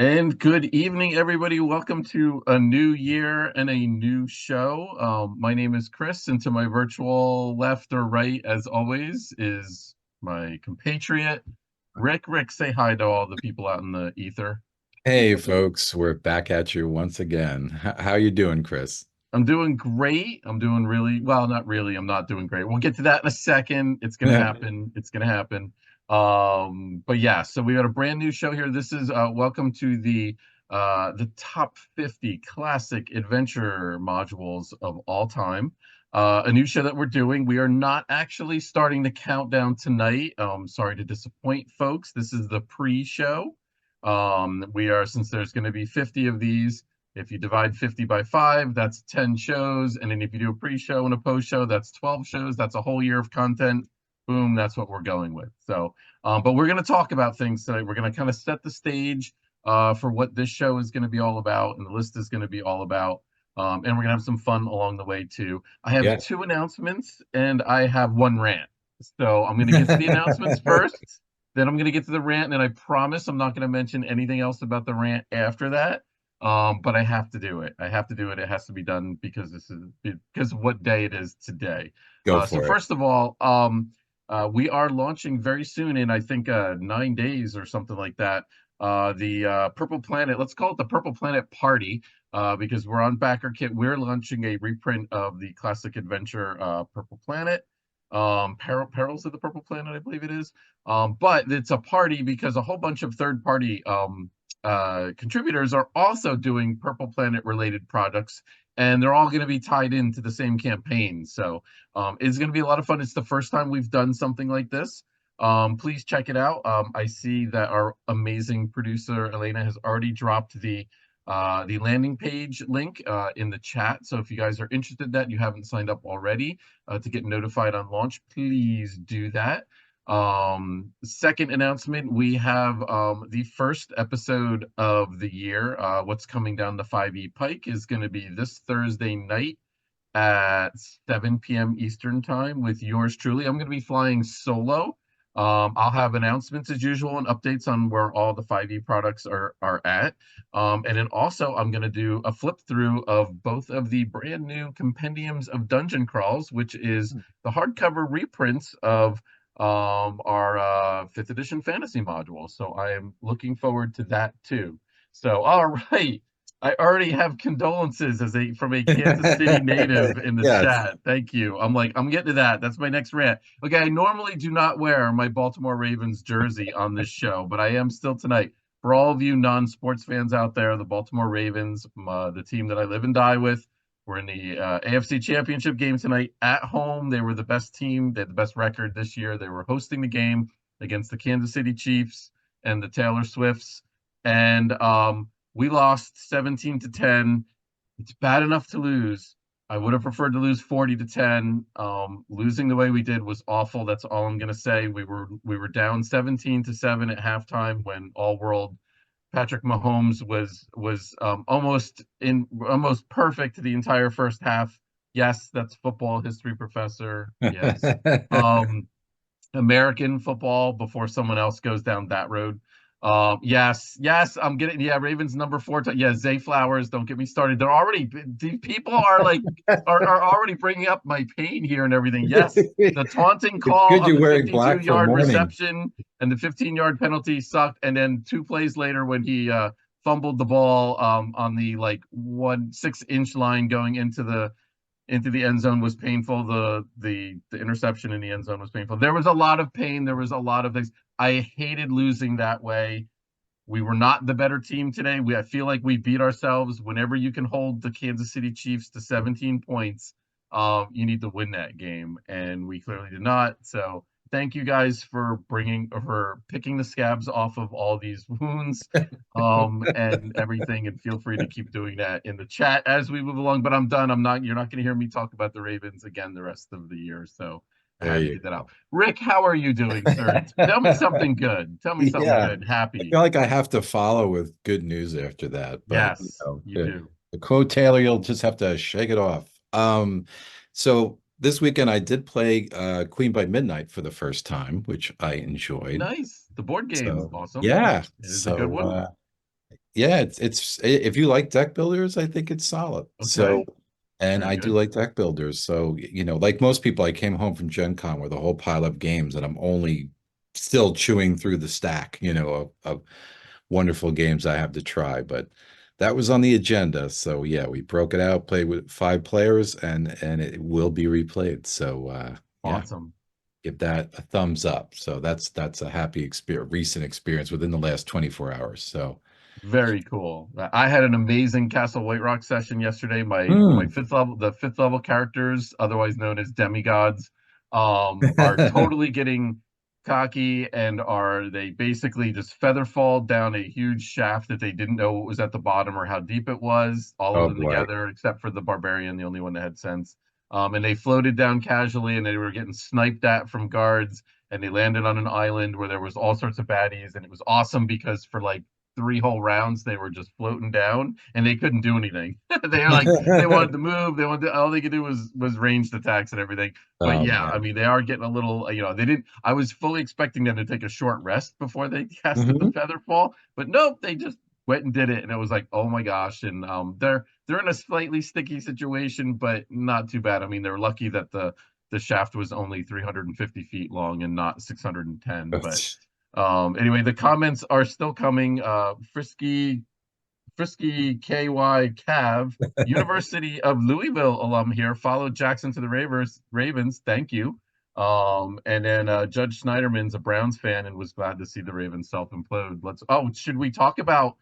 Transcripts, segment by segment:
And good evening, everybody. Welcome to a new year and a new show. My name is Chris, and to my virtual left or right, as always, is my compatriot, Rick. Rick, say hi to all the people out in the ether. Hey folks, we're back at you once again. How you doing, Chris? I'm doing great. I'm doing really well, not really. I'm not doing great. We'll get to that in a second. It's gonna Yeah. happen. It's gonna happen. But yeah, so we got a brand new show here. This is welcome to the top 50 classic adventure modules of all time. A new show that we're doing. We are not actually starting the countdown tonight. Sorry to disappoint folks. This is the pre-show. We are, since there's going to be 50 of these. If you divide 50 by 5, that's 10 shows. And then if you do a pre-show and a post-show, that's 12 shows. That's a whole year of content. Boom, that's what we're going with. So, but we're going to talk about things today. We're going to kind of set the stage for what this show is going to be all about, and the list is going to be all about. And we're going to have some fun along the way, too. I have Yeah. two announcements, and I have one rant. So I'm going to get to the announcements first. Then I'm going to get to the rant, and I promise I'm not going to mention anything else about the rant after that. But I have to do it. I have to do it. It has to be done because because of what day it is today. Go So for it. first of all, we are launching very soon in I think 9 days or something like that. The Purple Planet. Let's call it the Purple Planet Party. Because we're on Backerkit. We're launching a reprint of the classic adventure Purple Planet. Perils of the Purple Planet, I believe it is. But it's a party because a whole bunch of third-party contributors are also doing Purple Planet related products, and they're all going to be tied into the same campaign. So it's going to be a lot of fun. It's the first time we've done something like this. Please check it out. I see that our amazing producer Elena has already dropped the landing page link in the chat. So if you guys are interested in that, you haven't signed up already to get notified on launch, please do that. Second announcement, we have the first episode of the year. What's coming down the 5e Pike is going to be this Thursday night at 7 p.m. Eastern time with yours truly. I'm going to be flying solo. I'll have announcements as usual and updates on where all the 5e products are at. And then also I'm going to do a flip through of both of the brand new compendiums of dungeon crawls, which is the hardcover reprints of our 5th edition fantasy module. So I am looking forward to that too. So, all right. I already have condolences as a from a Kansas City native in the Yes. chat. Thank you. I'm getting to that. That's my next rant. Okay, I normally do not wear my Baltimore Ravens jersey on this show, but I am still tonight. For all of you non-sports fans out there, the Baltimore Ravens, the team that I live and die with, we're in the AFC Championship game tonight at home. They were the best team. They had the best record this year. They were hosting the game against the Kansas City Chiefs and the Taylor Swifts. And we lost 17 to 10. It's bad enough to lose. I would have preferred to lose 40 to 10. Losing the way we did was awful. That's all I'm gonna say. We were down 17 to 7 at halftime when all world Patrick Mahomes was almost perfect the entire first half. Yes, that's football history professor. Yes. Um, American football before someone else goes down that road. Yes, I'm getting Ravens number 4. Yeah, Zay Flowers. Don't get me started. They're already people are like are already bringing up my pain here and everything. Yes, the taunting It's call good on you're the wearing black for 52-yard mourning. reception and the 15-yard penalty sucked. And then 2 plays later when he fumbled the ball on the like 1 6 inch line going into the end zone was painful. The interception in the end zone was painful. There was a lot of pain. There was a lot of things. I hated losing that way. We were not the better team today. I feel like we beat ourselves. Whenever you can hold the Kansas City Chiefs to 17 points, you need to win that game, and we clearly did not. So thank you guys for picking the scabs off of all these wounds, and everything. And feel free to keep doing that in the chat as we move along. But I'm done. I'm not. You're not going to hear me talk about the Ravens again the rest of the year. So I There had to you get that out. go. Rick, how are you doing, sir? Tell me something good. Tell me something Yeah. good. I Happy. feel like I have to follow with good news after that, but Yes, you the, do. the quote Taylor, you'll just have to shake it off. So this weekend I did play Queen by Midnight for the first time, which I enjoyed. Nice. The board game. So Awesome. yeah, It is a good one. Yeah, it's if you like deck builders, I think it's solid. So, Okay, and very I do good. like deck builders. So, like most people, I came home from Gen Con with a whole pile of games, and I'm only still chewing through the stack, of wonderful games I have to try. But that was on the agenda. So yeah, we broke it out, played with 5 players, and it will be replayed. So yeah, Awesome. give that a thumbs up. So that's a happy experience, recent experience within the last 24 hours. So Very cool. I had an amazing Castle White Rock session yesterday. My mm. fifth level, the fifth level characters, otherwise known as demigods, are totally getting cocky and are they basically just feather fall down a huge shaft that they didn't know what was at the bottom or how deep it was. All of Oh them boy. together, except for the barbarian, the only one that had sense. And they floated down casually, and they were getting sniped at from guards. And they landed on an island where there was all sorts of baddies, and it was awesome because for like 3 whole rounds they were just floating down and they couldn't do anything. They were like they wanted to move, they wanted to, all they could do was ranged attacks and everything. But Oh yeah, I man. mean they are getting a little, they didn't, I was fully expecting them to take a short rest before they casted the Hmm. feather fall, but nope, they just went and did it, and it was like, oh my gosh. And they're in a slightly sticky situation, but not too bad. I mean, they're lucky that the shaft was only 350 feet long and not 610. But anyway, the comments are still coming. Frisky KY Cav, University of Louisville alum here, followed Jackson to the Ravens. Thank you. And then Judge Schneiderman's a Browns fan and was glad to see the Ravens self-implode. Should we talk about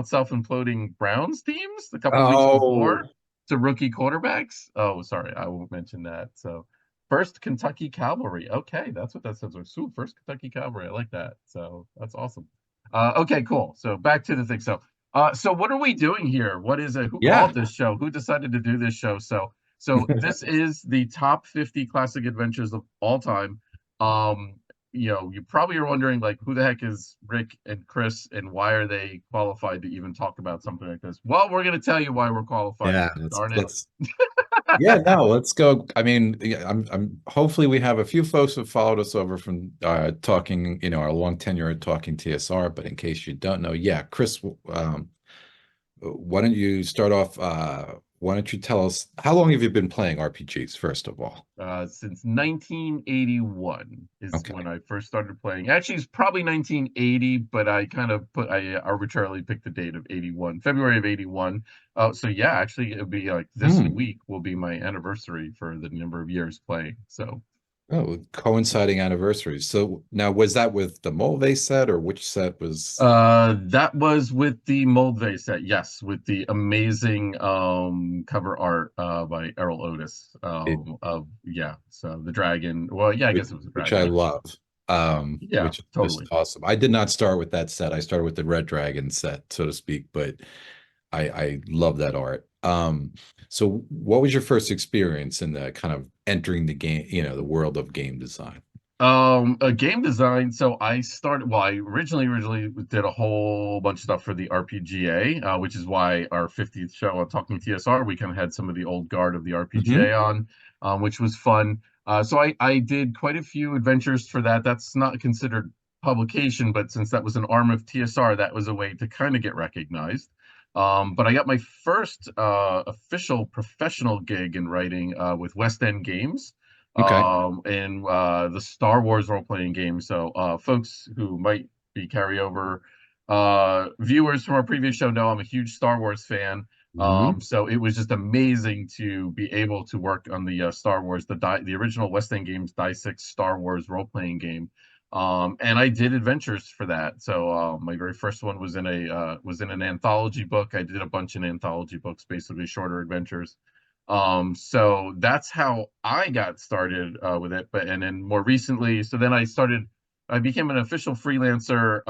self-imploding Browns teams a couple weeks before Oh. to rookie quarterbacks? Oh, sorry, I won't mention that. So First Kentucky Cavalry. Okay, that's what that says. So First Kentucky Cavalry. I like that. So that's awesome. Okay, cool. So back to the thing. So what are we doing here? What is it? Who Yeah. called this show? Who decided to do this show? So this is the top 50 classic adventures of all time. Um, you probably are wondering like who the heck is Rick and Chris and why are they qualified to even talk about something like this? Well, we're gonna tell you why we're qualified. Yeah, let's Darn it. let's yeah, no, let's go. I mean, yeah, I'm hopefully we have a few folks who followed us over from talking, our long tenure at Talking TSR, but in case you don't know, yeah, Chris, why don't you start off why don't you tell us how long have you been playing RPGs first of all? Since 1981 is when Okay. I first started playing. Actually, it's probably 1980, but I arbitrarily picked the date of 81, February of 81. So yeah, actually, it'll be like this Hmm. week will be my anniversary for the number of years playing. So Oh, coinciding anniversaries. So now was that with the Mulvey set or which set was that was with the Moldvay set, yes, with the amazing cover art by Errol Otis. it, Of yeah, so the dragon. Well, yeah, I guess it was a which I dragon. love, Yeah, which is just totally. awesome. I did not start with that set. I started with the Red Dragon set, so to speak, but I love that art. So what was your first experience in the kind of entering the game, the world of game design? A game design. So I started. Well, I originally did a whole bunch of stuff for the RPGA, which is why our 50th show on Talking TSR, we kind of had some of the old guard of the Hmm. RPGA on, which was fun. So I did quite a few adventures for that. That's not considered publication, but since that was an arm of TSR, that was a way to kind of get recognized. But I got my first official professional gig in writing with West End Games Okay. in the Star Wars role playing game. So, folks who might be carryover viewers from our previous show know I'm a huge Star Wars fan. Hmm. So it was just amazing to be able to work on the Star Wars, the original West End Games Die 6 Star Wars role playing game. And I did adventures for that. So my very first one was in an anthology book. I did a bunch of anthology books, basically shorter adventures. So that's how I got started with it. But and then more recently, so then I became an official freelancer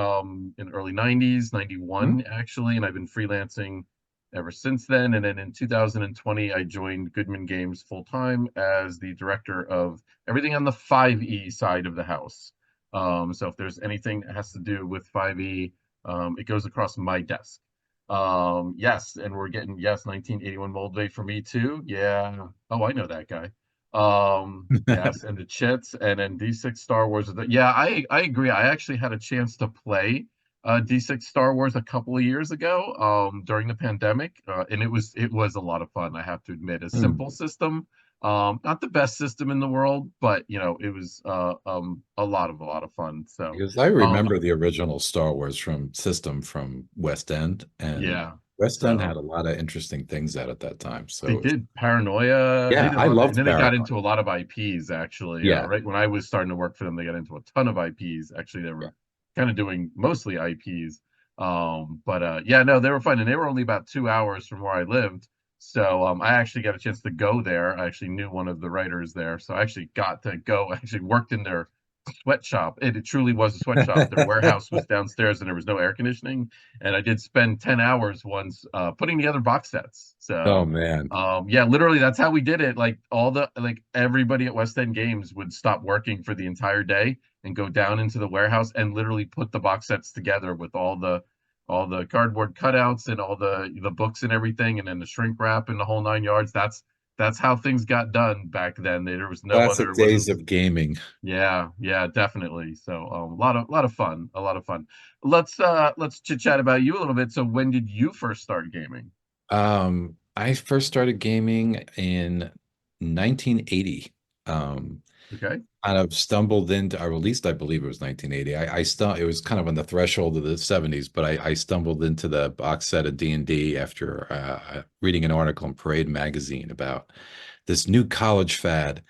in the early 90s, 91 actually, and I've been freelancing ever since then. And then in 2020, I joined Goodman Games full time as the director of everything on the 5e side of the house. So if there's anything that has to do with 5e, it goes across my desk. Yes, and we're getting, yes, 1981 Moldvay for me too. Yeah. Oh, I know that guy. Yes, and the chits and then D6 Star Wars. Yeah, I agree. I actually had a chance to play. D6 Star Wars a couple of years ago, during the pandemic, and it was a lot of fun. I have to admit, a Hmm. simple system, not the best system in the world, but it was a lot of fun. So, Because I um, remember the original Star Wars from system from West End, and yeah. West End had So a lot of interesting things out at that time. they So did Paranoia. They yeah, did a I lot, and loved then they got Paranoid. into a lot of IPs actually. Yeah, Right when I was starting to work for them, they got into a ton of IPs. Actually, they yeah. were kind of doing mostly IPs. But yeah, no, they were fun, and they were only about 2 hours from where I lived. So I actually got a chance to go there. I actually knew one of the writers there, so I actually got to go. I actually worked in their sweatshop. It truly was a sweatshop. Their warehouse was downstairs, and there was no air conditioning. And I did spend 10 hours once putting together box sets. Oh So man. yeah, literally that's how we did it. Like everybody at West End Games would stop working for the entire day and go down into the warehouse and literally put the box sets together with all the cardboard cutouts and all the books and everything, and then the shrink wrap and the whole 9 yards. That's how things got done back then. There was no Classic other. It days wasn't. of gaming. Yeah, yeah, definitely. So a lot of fun, a lot of fun. Let's chit chat about you a little bit. So when did you first start gaming? I first started gaming in 1980. Okay. Kind of stumbled into, or at least I believe it was 1980. It was kind of on the threshold of the 70s, but I stumbled into the box set of D&D after reading an article in Parade magazine about this new college fad.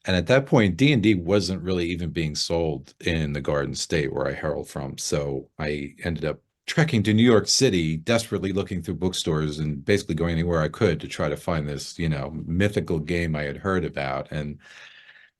And at that point, D&D wasn't really even being sold in the Garden State where I hailed from. So I ended up trekking to New York City, desperately looking through bookstores and basically going anywhere I could to try to find this, mythical game I had heard about. And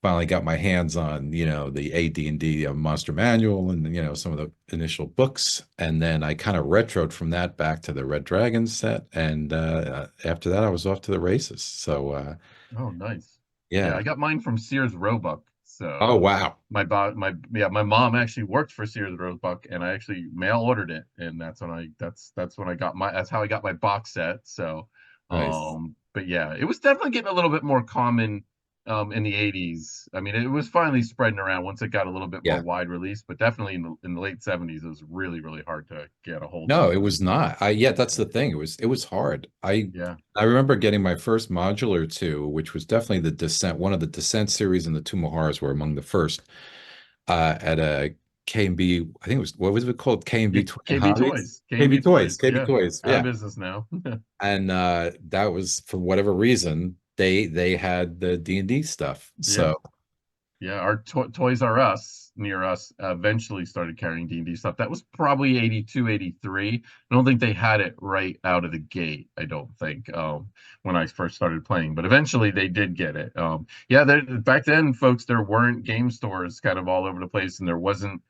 finally got my hands on, the AD&D Monster Manual and, some of the initial books. And then I kind of retroed from that back to the Red Dragon set. And after that, I was off to the races. So, Oh, nice. Yeah, I yeah. got mine from Sears Roebuck. Oh, So wow. my mom actually worked for Sears Roebuck, and I actually mail ordered it, and that's when I got that's how I got my box set. So, Nice. but yeah, it was definitely getting a little bit more common in the 80s. I mean, it was finally spreading around once it got a little bit more Yeah. wide release, but definitely in the late 70s, it was really, really hard to get a hold No, of. it was not. Yeah, that's the thing. It was hard. Yeah, I remember getting my first modular two, which was definitely the Descent. One of the Descent series and the Tomb of Horrors were among the first at a K&B. I think it was, what was it called? yeah, K&B Twin KB Hobbies? Toys, KB KB Toys, Toys, KB yeah, Toys. out of Yeah. business now. And that was for whatever reason, they had the D&D stuff. Yeah. So Yeah, our Toys R Us near us eventually started carrying D&D stuff. That was probably 82, 83. I don't think they had it right out of the gate, I don't think, when I first started playing, but eventually they did get it. Yeah, back then, folks, there weren't game stores kind of all over the place, and there wasn't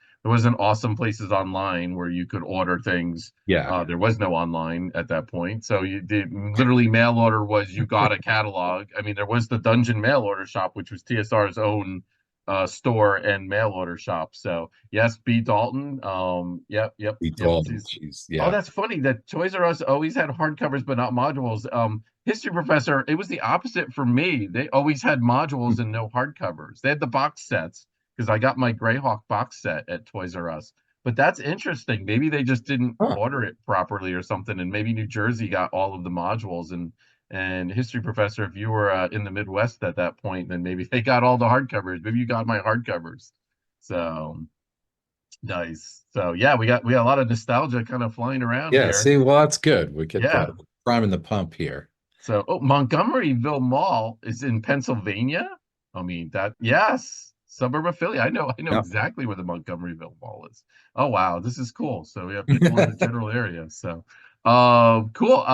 awesome places online where you could order things. yeah. There was no online at that point. So you did literally mail order was you got a catalog. I mean, there was the Dungeon Mail Order Shop, which was TSR's own store and mail order shop. So yes, B Dalton. Yep, yep, We yep. told them, geez, Oh, yeah. that's funny that Toys R Us always had hardcovers but not modules. History Professor, it was the opposite for me. They always had modules and no hardcovers. They had the box sets because I got my Greyhawk box set at Toys R Us. But that's interesting. Maybe they just didn't Huh. order it properly or something, and maybe New Jersey got all of the modules and History Professor, if you were in the Midwest at that point, then maybe they got all the hardcovers. Maybe you got my hardcovers. So nice. So yeah, we got a lot of nostalgia kind of flying around Yeah, here. see, well, that's good. We get Yeah. the priming the pump here. So Montgomeryville Mall is in Pennsylvania. I mean that yes, suburb of Philly. I know Yeah. exactly where the Montgomeryville Mall is. Oh wow, this is cool. So we have people in the general area. So cool.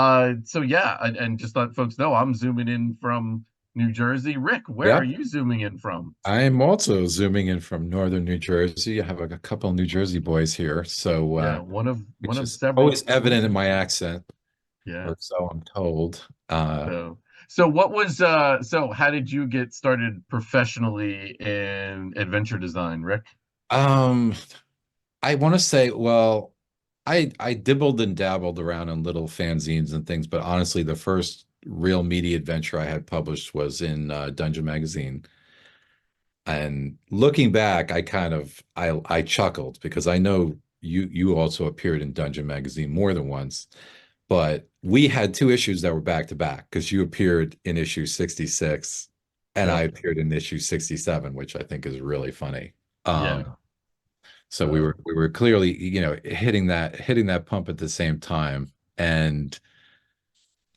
So yeah, and just let folks know I'm zooming in from New Jersey. Rick, where are Yeah. you zooming in from? I'm also zooming in from northern New Jersey. I have a couple of New Jersey boys here, so Yeah, one which of is several always school evident in my children. accent, Yeah. or so I'm told. So so how did you get started professionally in adventure design, Rick? Um, I want to say, well, I dibbled and dabbled around in little fanzines and things, but honestly, the first real media adventure I had published was in Dungeon Magazine. And looking back, I chuckled because I know you also appeared in Dungeon Magazine more than once, but we had two issues that were back to back because you appeared in issue 66 and I Yep. appeared in issue 67, which I think is really funny. Yeah. So we So were clearly, hitting that pump at the same time. And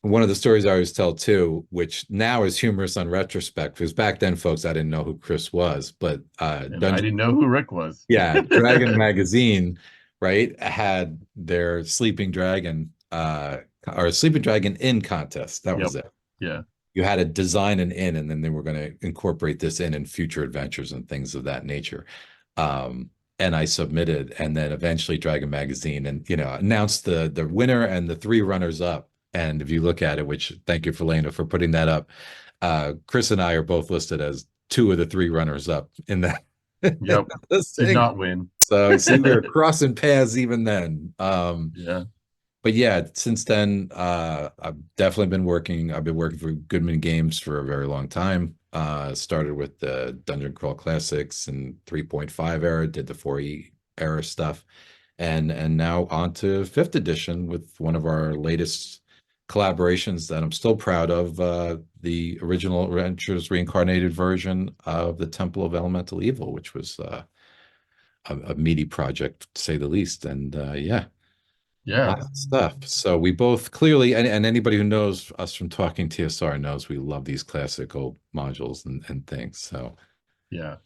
one of the stories I always tell too, which now is humorous on retrospect, because back then, folks, I didn't know who Chris was, but and I Dungeon, didn't know who Rick was. yeah, Dragon Magazine, right, had their Sleeping Dragon, or Sleeping Dragon Inn contest. That Yep. was it. Yeah. You had to design an inn, and then they were going to incorporate this in future adventures and things of that nature. Um, and I submitted, and then eventually Dragon Magazine, and announced the winner and the three runners up. And if you look at it, which thank you for Lena for putting that up, Chris and I are both listed as two of the three runners up in that, in Yep. that Did listing. not win. So see, we were crossing paths even then. Yeah. But yeah, since then, I've definitely been working. I've been working for Goodman Games for a very long time. Started with the Dungeon Crawl Classics and 3.5 era, did the 4E era stuff, and now on to fifth edition with one of our latest collaborations that I'm still proud of. The original Adventures Reincarnated version of the Temple of Elemental Evil, which was a meaty project to say the least. And yeah. Yeah. Lots of stuff. So we both clearly, and anybody who knows us from talking TSR knows we love these classical modules and things. So Yeah.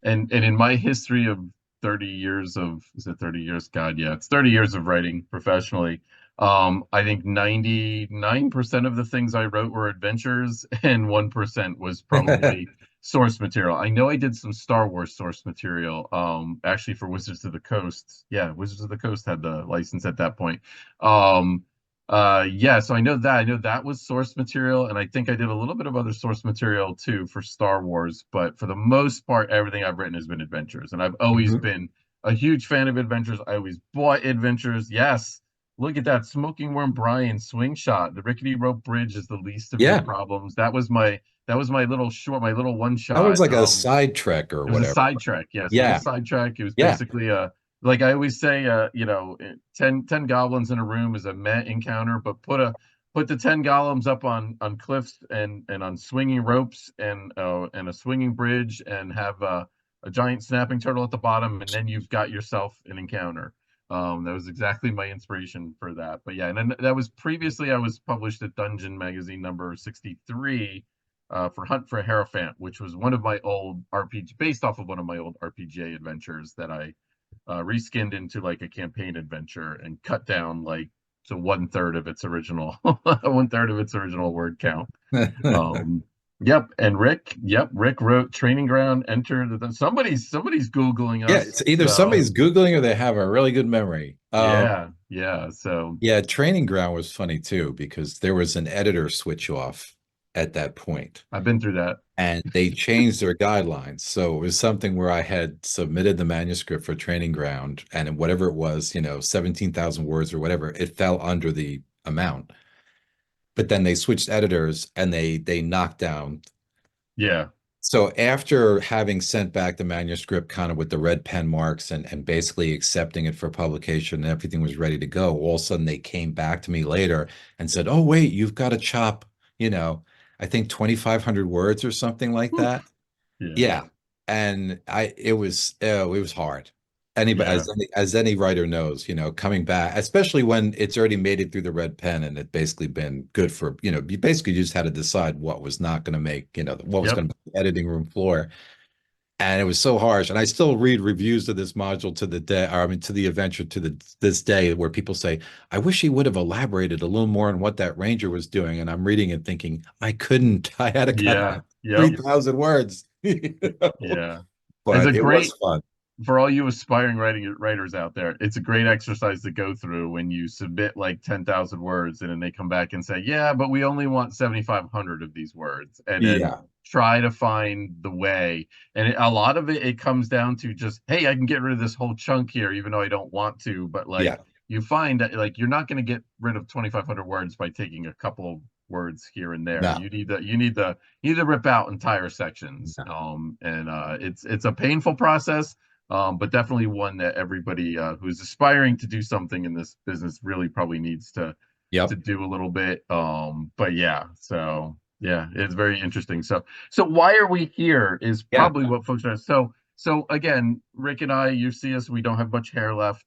And in my history of 30 years of, is it 30 years? God, yeah, it's 30 years of writing professionally. I think 99% of the things I wrote were adventures and 1% was probably source material. I know I did some Star Wars source material, actually for Wizards of the Coast. Yeah, Wizards of the Coast had the license at that point. Um, yeah, so I know that was source material, and I think I did a little bit of other source material too for Star Wars, but for the most part, everything I've written has been adventures, and I've always Mhm. been a huge fan of adventures. I always bought adventures. Yes, look at that Smoking Worm Brian swing shot. The rickety rope bridge is the least of your Yeah, problems. That was my little short, my little one that was shot. like a side trek or It was a whatever. sidetrack. Yes, it was a Yeah, sidetrack. It was yeah. basically a, like I always say, 10 goblins in a room is a met encounter, but put the 10 golems up on cliffs and on swinging ropes and a swinging bridge and have a giant snapping turtle at the bottom, and then you've got yourself an encounter. That was exactly my inspiration for that. But yeah, and then that was previously I was published at Dungeon Magazine number 63 for Hunt for Hierophant, which was one of my old RPG, based off of one of my old RPGA adventures that I reskinned into like a campaign adventure and cut down like to one third of its original one third of its original word count. Yep, and Rick wrote Training Ground. Enter somebody's googling Yeah, us. it's either So somebody's Googling or they have a really good memory. yeah, yeah. So Yeah, Training Ground was funny too because there was an editor switch off at that point. I've been through that. And they changed their guidelines. So it was something where I had submitted the manuscript for Training Ground, and whatever it was, 17,000 words or whatever, it fell under the amount. But then they switched editors and they knocked down. Yeah. So after having sent back the manuscript kind of with the red pen marks and basically accepting it for publication and everything was ready to go, all of a sudden they came back to me later and said, "Oh, wait, you've got to chop, you know, I think 2,500 words or something like that." Oof. Yeah. Yeah. And it was hard. Anybody Yeah. as any writer knows, coming back, especially when it's already made it through the red pen and it basically been good for, you basically just had to decide what was not going to make, what was Yep. going to make the editing room floor. And it was so harsh. And I still read reviews of this module to the day, or I mean to the adventure to this day where people say, I wish he would have elaborated a little more on what that ranger was doing. And I'm reading it thinking, I couldn't. I had to cut Yeah. out Yep. 3,000 words. Yeah. It's a But it was great fun. for all you aspiring writers out there, it's a great exercise to go through when you submit like 10,000 words and then they come back and say, yeah, but we only want 7,500 of these words. And then Yeah. try to find the way. And a lot of it comes down to just, hey, I can get rid of this whole chunk here, even though I don't want to. But like, Yeah. you find that like you're not going to get rid of 2,500 words by taking a couple of words here and there. No. You need to rip out entire sections. No. And it's a painful process, but definitely one that everybody who's aspiring to do something in this business really probably needs to Yep. do a little bit. But yeah, so yeah, it's very interesting. So why are we here is Yeah. probably what folks are. So again, Rick and I, you see us, we don't have much hair left.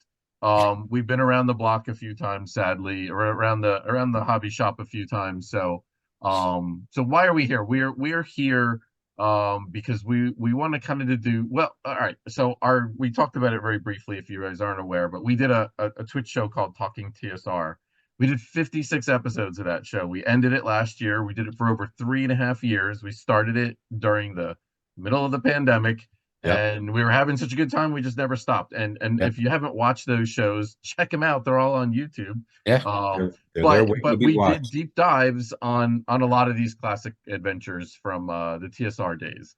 We've been around the block a few times, sadly, or around the hobby shop a few times. So why are we here? We're here because we want to kind of to do well. All right, so our we talked about it very briefly if you guys aren't aware, but we did a Twitch show called Talking TSR. We did 56 episodes of that show. We ended it last year. We did it for over 3.5 years. We started it during the middle of the pandemic, Yep. and we were having such a good time. We just never stopped. And Yeah. if you haven't watched those shows, check them out. They're all on YouTube. Yeah. Um, They're there but waiting to but be we did watched. deep dives on a lot of these classic adventures from the TSR days.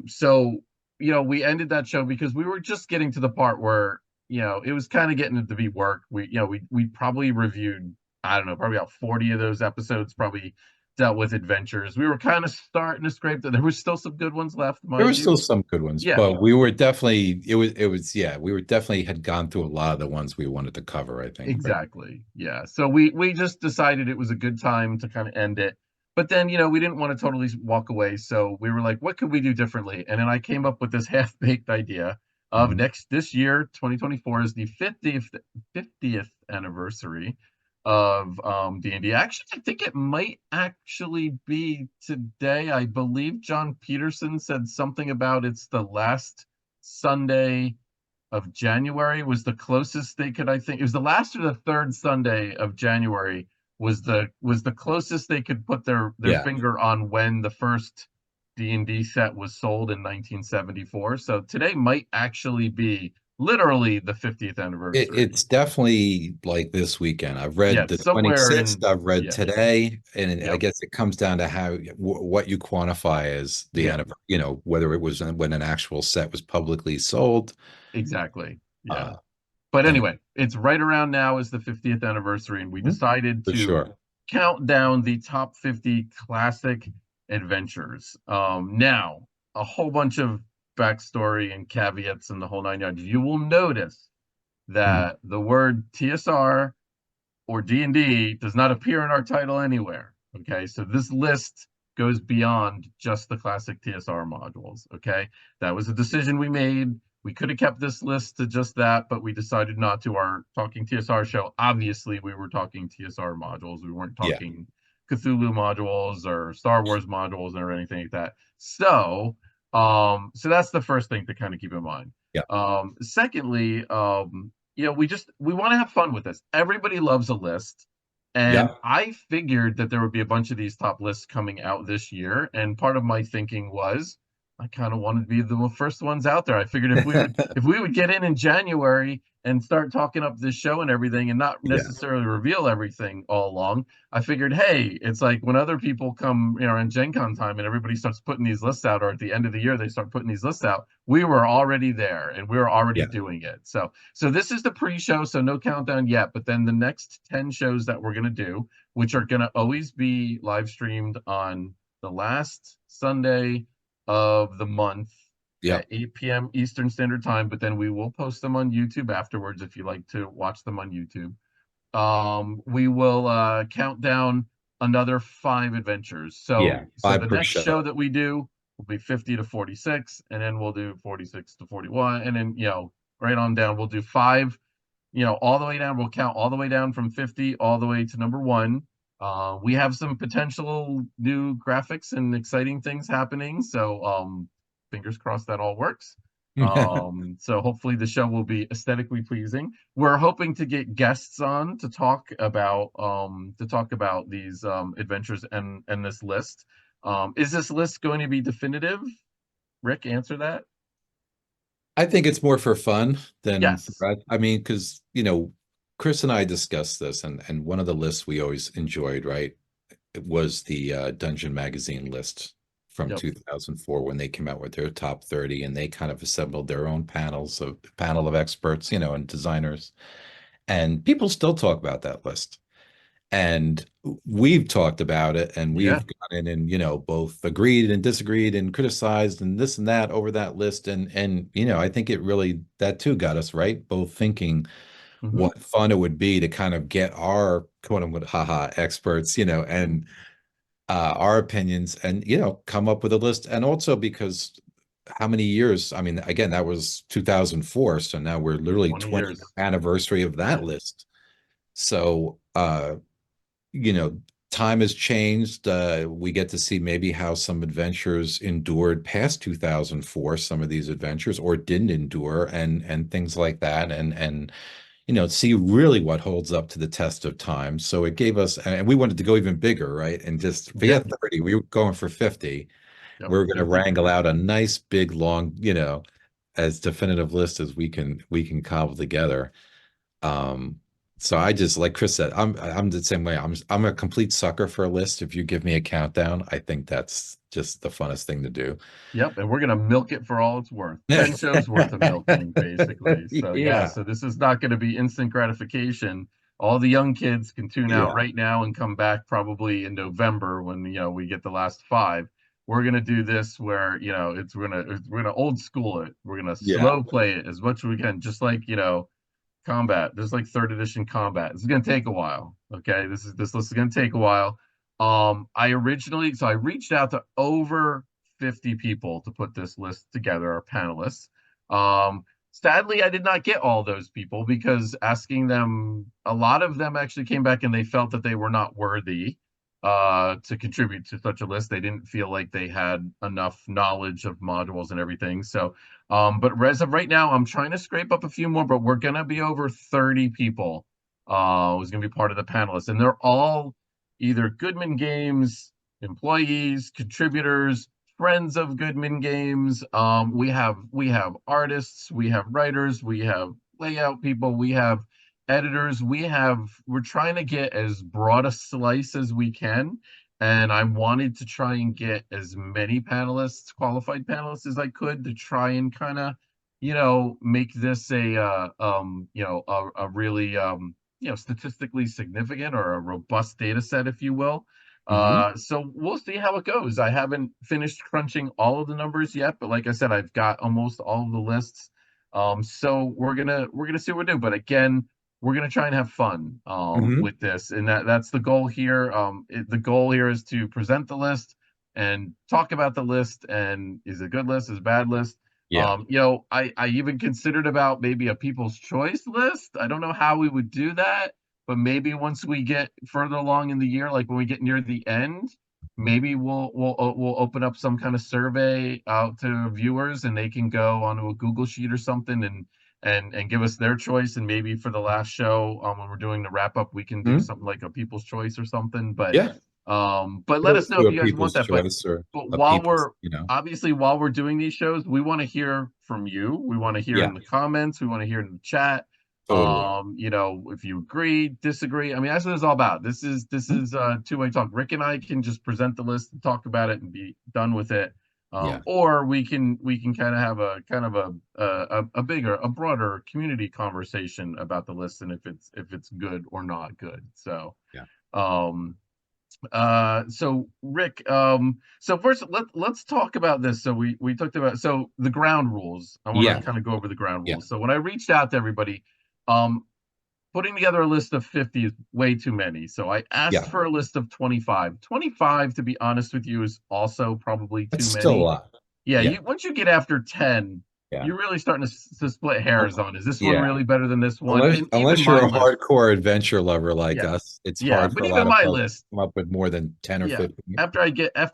So we ended that show because we were just getting to the part where it was kind of getting to be work. We probably reviewed, I don't know, probably about 40 of those episodes, probably dealt with adventures. We were kind of starting to scrape that. There was still some good ones left, There were mind still you. some good ones, Yeah, but we were definitely yeah, we were definitely had gone through a lot of the ones we wanted to cover, I think. Right. exactly. Yeah. So we just decided it was a good time to kind of end it. But then, we didn't want to totally walk away. So we were like, what could we do differently? And then I came up with this half-baked idea of Mhm. this year, 2024 is the 50th anniversary of D&D. Actually, I think it might actually be today. I believe John Peterson said something about it's the last Sunday of January was the closest they could, I think. It was the last or the third Sunday of January was the closest they could put their Yeah. finger on when the first D&D set was sold in 1974. So today might actually be literally the 50th anniversary. It's definitely like this weekend. I've read Yeah, the somewhere 26th, in I've read yeah, today, and I yep, guess it comes down to how what you quantify as the yeah, end of, whether it was when an actual set was publicly sold. exactly. Yeah. Uh, But and anyway, it's right around now is the 50th anniversary, and we Mhm. decided For to sure. count down the top 50 classic adventures. Now, a whole bunch of backstory and caveats and the whole nine yards. You will notice Mhm. that the word TSR or D&D does not appear in our title anywhere. Okay, so this list goes beyond just the classic TSR modules. Okay, that was a decision we made. We could have kept this list to just that, but we decided not to. Our Talking TSR show, obviously, we were talking TSR modules. We weren't Yeah. talking Cthulhu modules or Star Wars modules or anything like that. So that's the first thing to kind of keep in mind. Yeah. Secondly, we want to have fun with this. Everybody loves a list. And Yeah. I figured that there would be a bunch of these top lists coming out this year. And part of my thinking was I kind of wanted to be the first ones out there. I figured if we would get in January and start talking up this show and everything and not Yeah. necessarily reveal everything all along, I figured, hey, it's like when other people come, in Gen Con time and everybody starts putting these lists out, or at the end of the year they start putting these lists out. We were already there and we were already Yeah. doing it. So this is the pre-show, so no countdown yet. But then the next 10 shows that we're gonna do, which are gonna always be live streamed on the last Sunday of the month Yeah. at 8 p.m. Eastern Standard Time, but then we will post them on YouTube afterwards if you like to watch them on YouTube. We will count down another 5 adventures. Yeah. So Five the per next show. show that we do will be 50 to 46, and then we'll do 46 to 41, and then right on down. We'll do five, all the way down. We'll count all the way down from 50 all the way to number one. We have some potential new graphics and exciting things happening. So fingers crossed that all works. So hopefully the show will be aesthetically pleasing. We're hoping to get guests on to talk about these adventures and this list. Is this list going to be definitive? Rick, answer that. I think it's more for fun than Yes. I mean, because Chris and I discussed this, and one of the lists we always enjoyed, right? It was the Dungeon Magazine list from Yep. 2004 when they came out with their top 30, and they kind of assembled their own panel of experts, and designers, and people still talk about that list. And we've talked about it, and Yeah. we've gone in and, both agreed and disagreed and criticized and this and that over that list. And I think it really, that too got us right, both thinking Hmm. what fun it would be to kind of get our quote unquote haha experts, and our opinions and, come up with a list. And also because how many years? I mean, again, that was 2004. So now we're literally 20 20 years. anniversary of that Yeah. list. So, you know, time has changed. We get to see maybe how some adventures endured past 2004, some of these adventures, or didn't endure, and things like that, and see really what holds up to the test of time. So it gave us, and we wanted to go even bigger, right? And just Yeah. forget 30. We were going for 50. Yep. We're going to 50. wrangle out a nice big long, as definitive list as we can cobble together. Um, so I just like Chris said, I'm the same way. I'm a complete sucker for a list. If you give me a countdown, I think that's just the funnest thing to do. Yep, and we're gonna milk it for all it's worth. 10 shows worth of milking, basically. So yeah, Yeah, so this is not gonna be instant gratification. All the young kids can tune out yeah, right now and come back probably in November when we get the last five. We're gonna do this where we're gonna old school it. We're gonna yeah. slow play it as much as we can, just like combat. There's like third edition combat. This is gonna take a while. Okay, this list is gonna take a while. I reached out to over 50 people to put this list together, our panelists. Sadly, I did not get all those people because asking them, a lot of them actually came back and they felt that they were not worthy to contribute to such a list. They didn't feel like they had enough knowledge of modules and everything. So but as of right now, I'm trying to scrape up a few more, but we're gonna be over 30 people who's gonna be part of the panelists, and they're all either Goodman Games employees, contributors, friends of Goodman Games. We have artists, we have writers, we have layout people, we have editors, we're trying to get as broad a slice as we can. And I wanted to try and get as many panelists, qualified panelists, as I could to try and kind of, make this a really, statistically significant or a robust data set, if you will. Hmm. So we'll see how it goes. I haven't finished crunching all of the numbers yet, but like I said, I've got almost all of the lists. So we're gonna see what we do. But again, we're gonna try and have fun Hmm. with this, and that's the goal here. The goal here is to present the list and talk about the list, and is it a good list, is it a bad list. Yeah. I even considered about maybe a people's choice list. I don't know how we would do that, but maybe once we get further along in the year, like when we get near the end, maybe we'll open up some kind of survey out to viewers, and they can go onto a Google sheet or something and give us their choice. And maybe for the last show, when we're doing the wrap up, we can do Hmm. something like a people's choice or something. Yeah. But Could let always us know do if a you guys want people's that. choice or But a while people's, we're obviously while we're doing these shows, we want to hear from you. We want to hear yeah, in the comments. We want to hear in the chat. totally. If you agree, disagree. I mean, that's what it's all about. This is two-way talk. Rick and I can just present the list and talk about it and be done with it. Yeah. Or we can kind of have a bigger, a broader community conversation about the list and if it's good or not good. So Yeah. um so Rick, so first let's talk about this. So we talked about the ground rules. I want to Yeah. kind of go over the ground Yeah. rules. So when I reached out to everybody, um, putting together a list of 50 is way too many. So I asked Yeah. for a list of 25. 25, to be honest with you, is also probably It's too still a many. lot. Yeah, Yeah. you once you get after 10, Yeah. you're really starting to split hairs on, is this one Yeah. really better than this one? Unless And even unless you're my a list. hardcore adventure lover like Yeah. us, it's Yeah, hard but for a even lot of my folks list, to come up with more than 10 or yeah, 15. after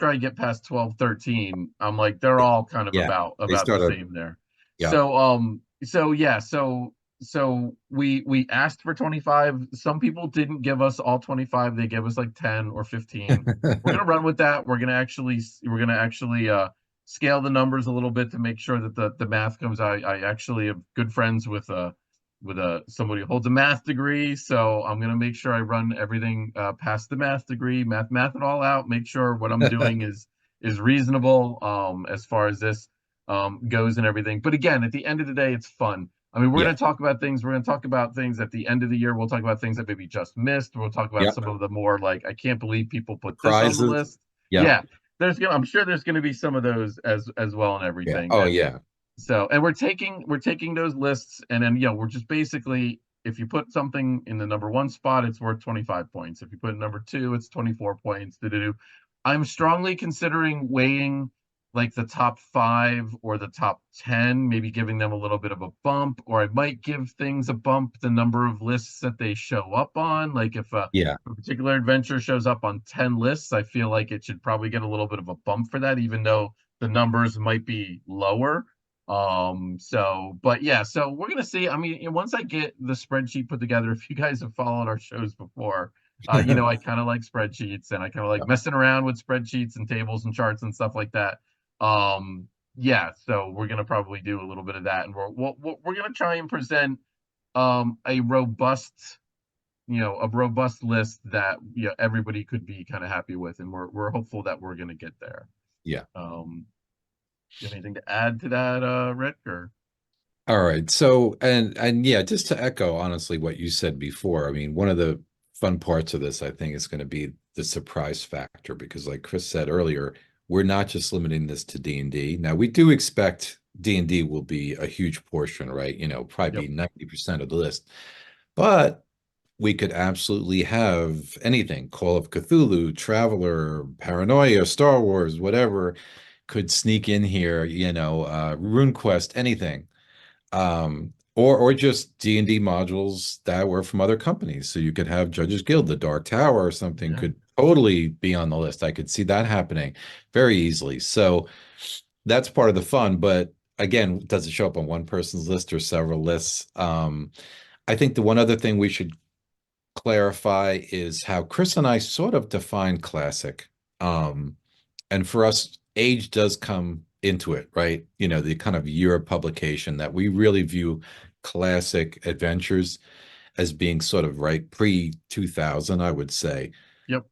I get past 12, 13, I'm like they're all kind of Yeah. They about the start a same there. yeah. So yeah, so we asked for 25. Some people didn't give us all 25. They gave us like 10 or 15. We're gonna run with that. We're gonna actually scale the numbers a little bit to make sure that the math comes out. I actually have good friends with somebody who holds a math degree, so I'm gonna make sure I run everything past the math degree, math it all out, make sure what I'm doing is reasonable as far as this goes and everything. But again, at the end of the day, it's fun. I mean, we're Yeah. going to talk about things. We're going to talk about things at the end of the year. We'll talk about things that maybe just missed. We'll talk about Yep. some of the more like, I can't believe people put this on the Prizes. list. Yep. Yeah, I'm sure there's going to be some of those as well and Yeah. everything. Oh And yeah. so, and we're taking those lists, and then we're just basically, if you put something in the number one spot, it's worth 25 points. If you put it number two, it's 24 points. I'm strongly considering weighing like the top five or the top 10, maybe giving them a little bit of a bump, or I might give things a bump the number of lists that they show up on. Like if Yeah. a particular adventure shows up on 10 lists, I feel like it should probably get a little bit of a bump for that, even though the numbers might be lower. But yeah, so we're gonna see. I mean, once I get the spreadsheet put together, if you guys have followed our shows before, I kind of like spreadsheets, and I kind of like Yep. messing around with spreadsheets and tables and charts and stuff like that. Yeah, so we're gonna probably do a little bit of that, and we're gonna try and present a robust, a robust list that everybody could be kind of happy with, and we're hopeful that we're gonna get there. Yeah. Um, you have anything to add to that, Rick? Or All right. So, and yeah, just to echo honestly what you said before, I mean, one of the fun parts of this, I think, is going to be the surprise factor because, like Chris said earlier, we're not just limiting this to D&D. Now, we do expect D&D will be a huge portion, right? Probably yep, be 90% of the list. But we could absolutely have anything, Call of Cthulhu, Traveler, Paranoia, Star Wars, whatever could sneak in here, RuneQuest, anything, or just D&D modules that were from other companies. So you could have Judges Guild, the Dark Tower or something yeah, could totally be on the list. I could see that happening very easily. So that's part of the fun. But again, does it show up on one person's list or several lists? I think the one other thing we should clarify is how Chris and I sort of define classic. And for us, age does come into it, right? The kind of year of publication that we really view classic adventures as being sort of right pre 2000, I would say. yep,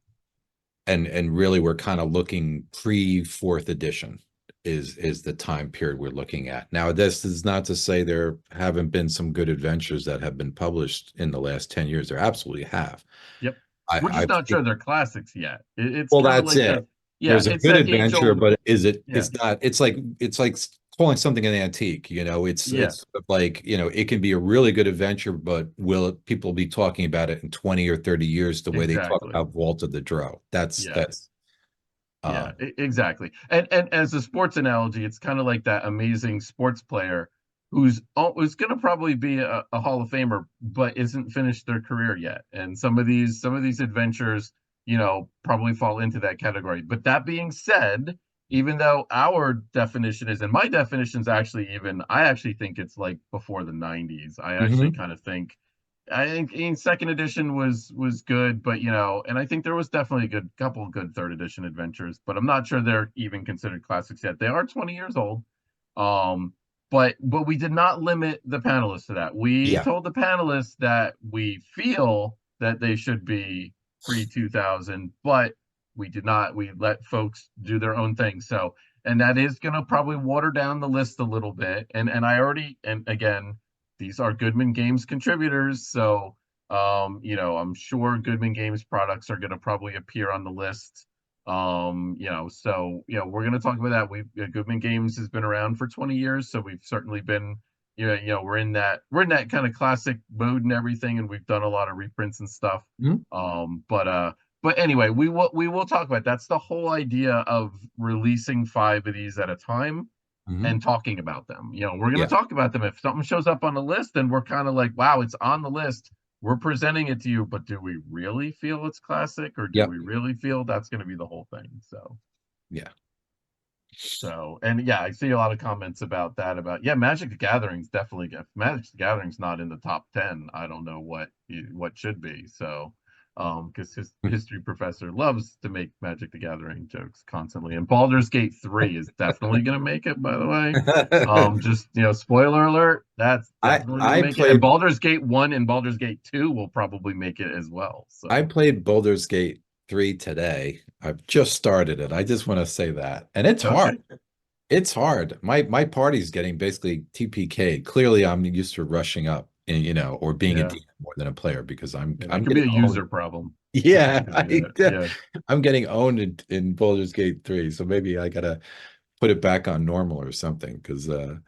And really we're kind of looking pre fourth edition is the time period we're looking at. Now, this is not to say there haven't been some good adventures that have been published in the last 10 years. There absolutely have. yep. We're I just not think sure they're classics yet. It's well, kind of that's like it. that. Yeah, There's a it's good that age adventure, old. but is it? Yeah, It's not. It's like calling something an antique. It's yeah, it's like it can be a really good adventure, but will people be talking about it in 20 or 30 years the way they talk exactly. about Vault of the Drow? That's Yeah, that's yeah, um exactly. And as a sports analogy, it's kind of like that amazing sports player who's going to probably be a Hall of Famer, but isn't finished their career yet. And some of these adventures, probably fall into that category. But that being said, even though our definition is, and my definition is actually even, I actually think it's like before the 90s. I actually mhm. kind of think I think in second edition was good, but and I think there was definitely a good couple of good third edition adventures, but I'm not sure they're even considered classics yet. They are 20 years old. Um, but we did not limit the panelists to that. We Yeah. told the panelists that we feel that they should be pre 2000, but we did not. We let folks do their own thing. So, and that is going to probably water down the list a little bit. And I already, and again, these are Goodman Games contributors, so I'm sure Goodman Games products are going to probably appear on the list. So we're going to talk about that. Goodman Games has been around for 20 years, so we've certainly been, we're in that kind of classic mode and everything, and we've done a lot of reprints and stuff. Mhm. But anyway, we will talk about it. That's the whole idea of releasing five of these at a time Mhm. and talking about them. We're going to Yeah. talk about them. If something shows up on the list, then we're kind of like, wow, it's on the list. We're presenting it to you, but do we really feel it's classic, or do Yep. we really feel that's going to be the whole thing? Yeah. And yeah, I see a lot of comments about that. About yeah, Magic the Gathering's definitely if Magic the Gathering's not in the top 10. I don't know what should be. Because his history professor loves to make Magic the Gathering jokes constantly, and Baldur's Gate 3 is definitely going to make it. By the way, just spoiler alert, that's I definitely going to I make it, and played Baldur's Gate 1 and Baldur's Gate 2 will probably make it as well. I So played Baldur's Gate 3 today. I've just started it. I just want to say that. And it's okay, hard. It's hard. My party's getting basically TPK. Clearly, I'm used to rushing up and or being a Yeah, DM more than a player because I'm yeah, that I'm could be getting a owned. user problem. Yeah, Yeah. I'm getting owned in Baldur's Gate 3. So maybe I gotta put it back on normal or something because but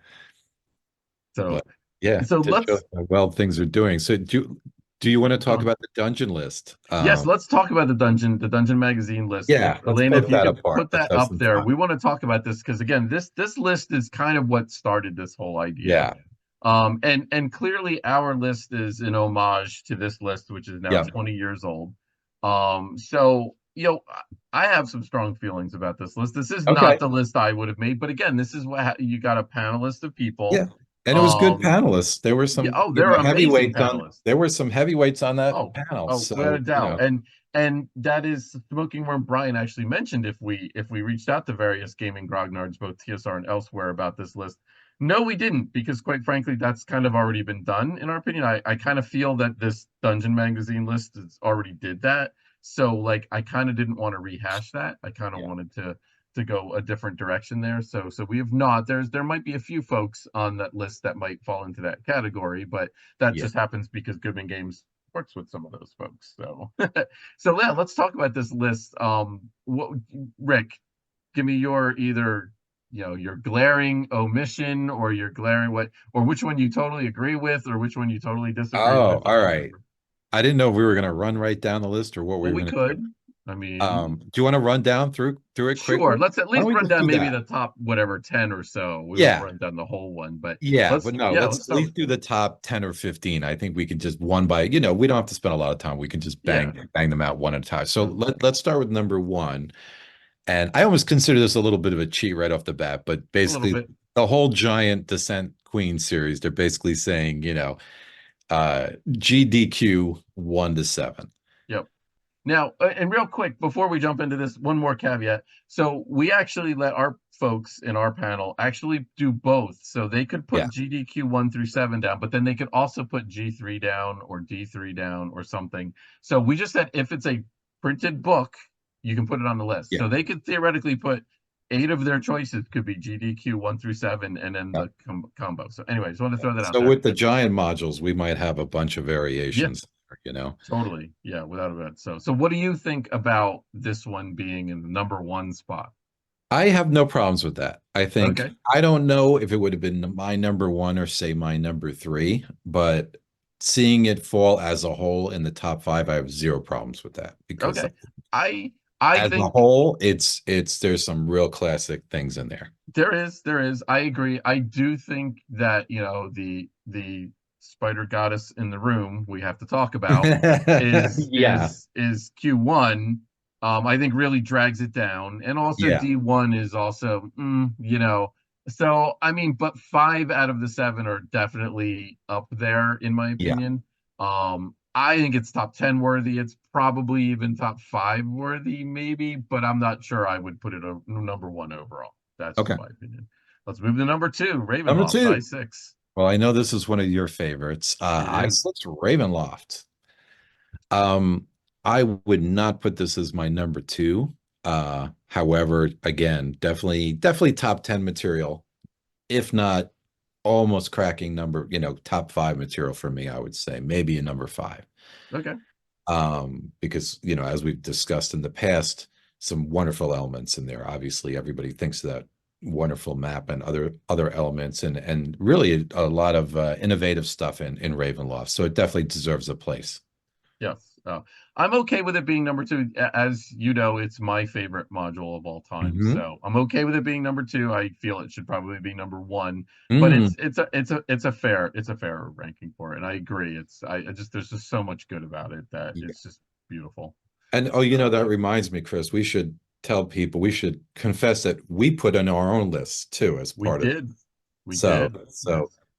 So yeah, so just shows let's how well things are doing. So do you want to talk um, about the dungeon list? yes, let's talk about the dungeon magazine list. If Yeah, let's Elena, if pick you that could apart. put Let's that have up some there, we fun. want to talk about this because again, this list is kind of what started this whole idea. Yeah. And clearly our list is an homage to this list, which is now Yeah. 20 years old. So I have some strong feelings about this list. This is not Okay. the list I would have made, but again, this is what you got a panelist of people. Yeah. And it was good Um, panelists. There were yeah, some, oh, they're amazing panelists. there were some heavyweights on that Oh, panel. oh, without a So, doubt. And that is Smoking Room Brian actually mentioned if we reached out to various gaming grognards, both TSR and elsewhere, about this list. No, we didn't, because quite frankly, that's kind of already been done, in our opinion. I kind of feel that this Dungeon Magazine list is already did that. So like I kind of didn't want to rehash that. I kind of yeah. wanted to go a different direction there. So we have not. There might be a few folks on that list that might fall into that category, but that Yeah. just happens because Goodman Games works with some of those folks. So, so yeah, let's talk about this list. What, Rick, give me your either your glaring omission or your glaring what or which one you totally agree with or which one you totally disagree Oh, with or all right. whatever. I didn't know if we were going to run right down the list or what we Well, were we going to do. could. I mean, Do you want to run down through it sure. quickly? Let's at Why don't least we run just down do maybe that? the top whatever 10 or so. We won't Yeah. run down the whole one, but Yeah, but let's no, yeah, let's let's at start least with do the top 10 or 15. I think we can just one by, we don't have to spend a lot of time. We can just yeah, bang them out one at a time. So uh, let's start with number one. And I almost consider this a little bit of a cheat right off the bat, but a little basically bit. the whole giant Descent Queen series, they're basically saying, GDQ 1 to 7. Yep. Now, and real quick, before we jump into this, one more caveat. So we actually let our folks in our panel actually do both. So they could put Yeah. GDQ 1 through 7 down, but then they could also put G3 down or D3 down or something. So we just said if it's a printed book, you can put it on the list. Yeah. So they could theoretically put eight of their choices could be GDQ 1 through 7 and then Yeah. the combo. So, anyways, I want to throw that out So there. with the giant modules, we might have a bunch of Yeah, variations, you know. totally. Yeah, without a doubt. So what do you think about this one being in the number one spot? I have no problems with that. I think Okay. I don't know if it would have been my number one or say my number three, but seeing it fall as a whole in the top five, I have zero problems with that because Okay. I as a think whole, it's there's some real classic things in there. there is. I agree. I do think that, the spider goddess in the room we have to talk about is Yeah, is is Q1. I think really drags it down. And also yeah, D1 is also, so I mean, but 5 out of the 7 are definitely up there in my yeah. opinion. I think it's top 10 worthy. It's probably even top 5 worthy, maybe, but I'm not sure I would put it a number one overall. That's just Okay. my opinion. Let's move to number 2, Number Ravenloft, two. I6. Well, I know this is one of your favorites. It is. I6 Ravenloft. Um, I would not put this as my number two. However, again, definitely top 10 material, if not almost cracking number, top five material for me, I would say maybe a number five. Okay. Because, as we've discussed in the past, some wonderful elements in there. Obviously, everybody thinks of that wonderful map and other elements and really a lot of innovative stuff in Ravenloft. So it definitely deserves a place. Yes. I'm okay with it being number 2. As you know, it's my favorite module of all time. Hmm. So I'm okay with it being number 2. I feel it should probably be number 1, but Mm, it's a fair ranking for it. And I agree. I just there's just so much good about it that yeah. it's just beautiful. And oh, So that reminds me, Chris, we should tell people, we should confess that we put in our own list too as we part of. did. We So, did. Yes,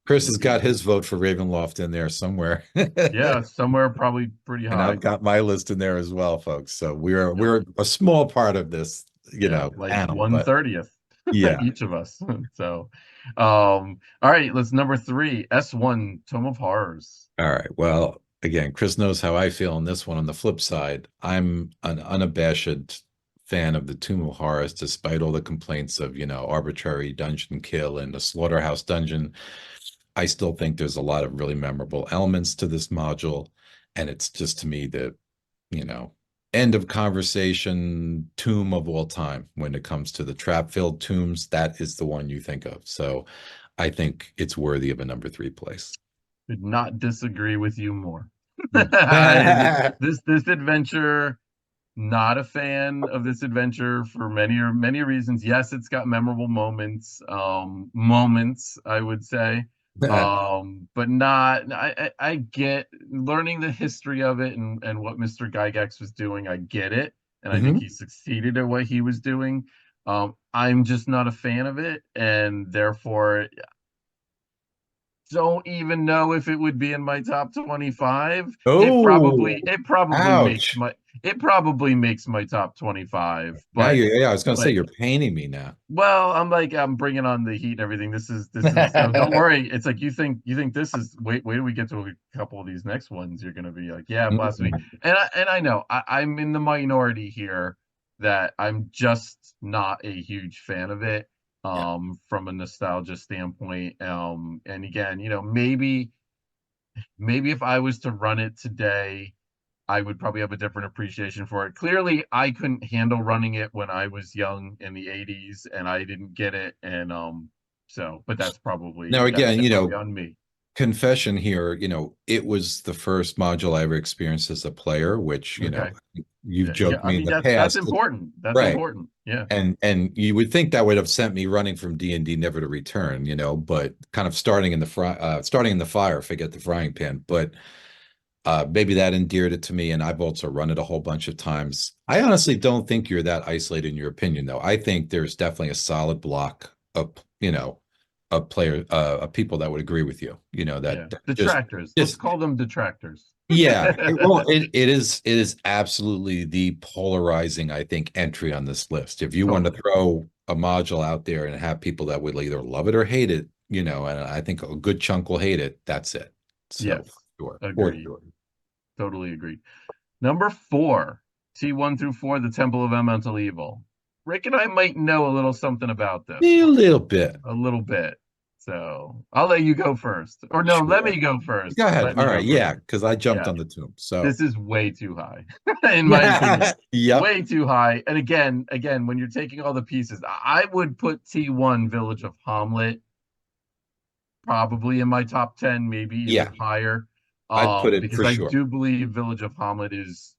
Chris has indeed. got his vote for Ravenloft in there somewhere. Yeah, somewhere probably pretty And high. I've got my list in there as well, folks. So we're Yep. we're a small part of this, Yeah, like panel, but 1/30th yeah. each of us. So, all right, let's number 3, S1, Tome of Horrors. All right. Well, again, Chris knows how I feel on this one. On the flip side, I'm an unabashed fan of the Tomb of Horrors, despite all the complaints of, arbitrary dungeon kill and the slaughterhouse dungeon. I still think there's a lot of really memorable elements to this module. And it's just to me the, you know, end of conversation tomb of all time. When it comes to the trap-filled tombs, that is the one you think of. So I think it's worthy of a number 3 place. Could not disagree with you more. Mm. This adventure, not a fan of this adventure for many reasons. Yes, it's got memorable moments, I would say. But not I get learning the history of it and what Mr. Gygax was doing. I get it, and I think Mhm. he succeeded at what he was doing. I'm just not a fan of it, and therefore don't even know if it would be in my top 25. Oh, ouch. It probably makes my top 25, Now but yeah, I was going to say but you're painting me now. well, I'm bringing on the heat and everything. This is so don't worry. It's like you think this is wait till we get to a couple of these next ones. You're gonna be like, yeah, blasphemy. Mm. And I know I'm in the minority here that I'm just not a huge fan of it Yeah. from a nostalgia standpoint. And again, maybe if I was to run it today, I would probably have a different appreciation for it. Clearly, I couldn't handle running it when I was young in the 80s and I didn't get it. And so but Now again, that's probably on me. confession here, it was the first module I ever experienced as a player, which, Okay. you've Yeah, joked I me in mean the that's past. important. That's Right. important. Yeah. And you would think that would have sent me running from D&D never to return, but kind of starting in the fire, forget the frying pan. But maybe that endeared it to me, and I've also run it a whole bunch of times. I honestly don't think you're that isolated in your opinion, though. I think there's definitely a solid block of people that would agree with you. Yeah. That Detractors. Let's just call them detractors. yeah. It is absolutely the polarizing, I think, entry on this list. If you want to Totally. throw a module out there and have people that would either love it or hate it, and I think a good chunk will hate it, that's it. So Yes. for Agreed. sure. Totally agreed. Number 4, T1 through 4, the Temple of Elemental Evil. Rick and I might know a little something about this A one, little bit. a little bit. So I'll let you go first. Or no, let Sure. me go first. Go ahead. Let me All go right. first. Yeah, because I jumped Yeah, on the tomb. So this is way too high, in my opinion. yep. Way too high. And again, when you're taking all the pieces, I would put T1 Village of Hamlet probably in my top 10, maybe even Yeah. higher. I'd put it Because for I sure. do believe Village of Hamlet is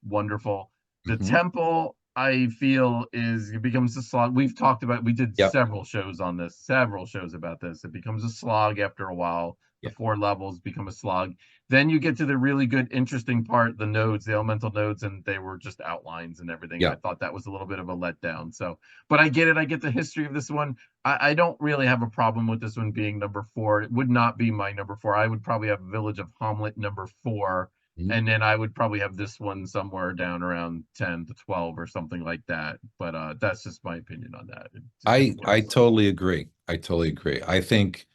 wonderful. The Hmm. temple, I feel, is it becomes a slog. We did Yep. several shows on this, several shows about this. It becomes a slog after a while. The Yeah. 4 levels become a slog. Then you get to the really good, interesting part, the nodes, the elemental nodes, and they were just outlines and everything. And I Yep. thought that was a little bit of a letdown. So, but I get it. I get the history of this one. I don't really have a problem with this one being number 4. It would not be my number 4. I would probably have Village of Hamlet number 4, Mhm. and then I would probably have this one somewhere down around 10 to 12 or something like that. But that's just my opinion on that. It's I close though. totally agree. I totally agree. I think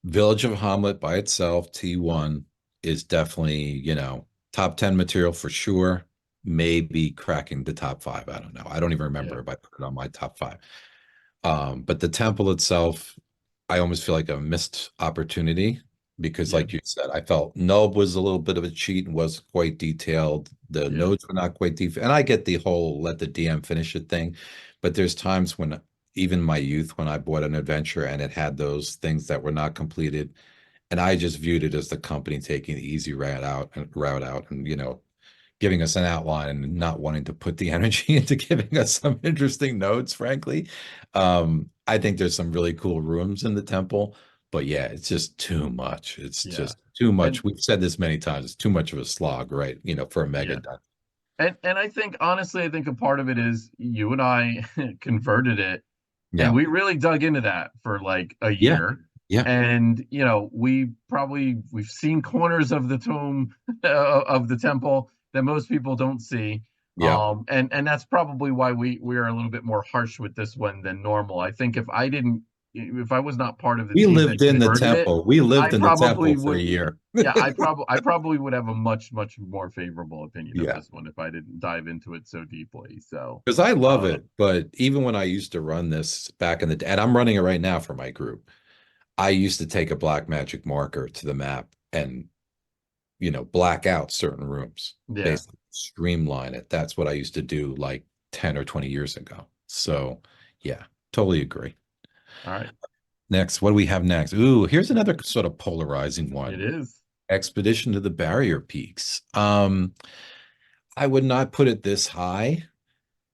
Village of Hamlet by itself, T1, is definitely, top 10 material for sure. Maybe cracking the top five. I don't know. I don't even remember Yeah, if I put it on my top five. But the temple itself, I almost feel like a missed opportunity because, yeah, like you said, I felt Nub was a little bit of a cheat and wasn't quite detailed. The yeah, nodes were not quite detailed. And I get the whole let the DM finish it thing, but there's times when even my youth, when I bought an adventure and it had those things that were not completed, and I just viewed it as the company taking the easy route out, and giving us an outline and not wanting to put the energy into giving us some interesting notes, frankly. I think there's some really cool rooms in the temple, but yeah, it's just too much. It's yeah. just too And much. We've said this many times. It's too much of a slog, right? For a mega yeah. dungeon. And I think honestly, I think a part of it is you and I converted it. And Yeah. we really dug into that for like a Yeah. year. Yeah. And we've seen corners of the tomb of the temple that most people don't see. Yeah. And that's probably why we are a little bit more harsh with this one than normal. I think if I didn't if I was not part of the We team that lived in the converted it, temple. We I lived in the probably temple for a would. year. Yeah, I probably would have a much more favorable opinion of Yeah. this one if I didn't dive into it so deeply. So, Because I love uh, it, but even when I used to run this back in the day, and I'm running it right now for my group, I used to take a black magic marker to the map and, black out certain rooms, yeah. basically streamline it. That's what I used to do like 10 or 20 years ago. So, yeah, totally agree. All right. Next, what do we have next? Ooh, here's another sort of polarizing It one. is. Expedition to the Barrier Peaks. I would not put it this high.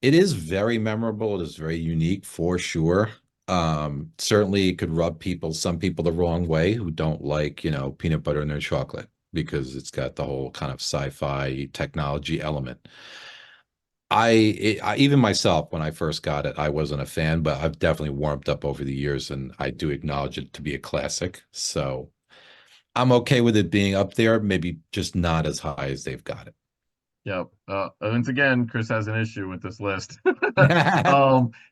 It is very memorable. It is very unique for sure. Certainly it could rub some people the wrong way who don't like, peanut butter in their chocolate because it's got the whole kind of sci-fi technology element. Even myself, when I first got it, I wasn't a fan, but I've definitely warmed up over the years, and I do acknowledge it to be a classic. So I'm okay with it being up there, maybe just not as high as they've got Yep. Once again, Chris has an issue with this list. it.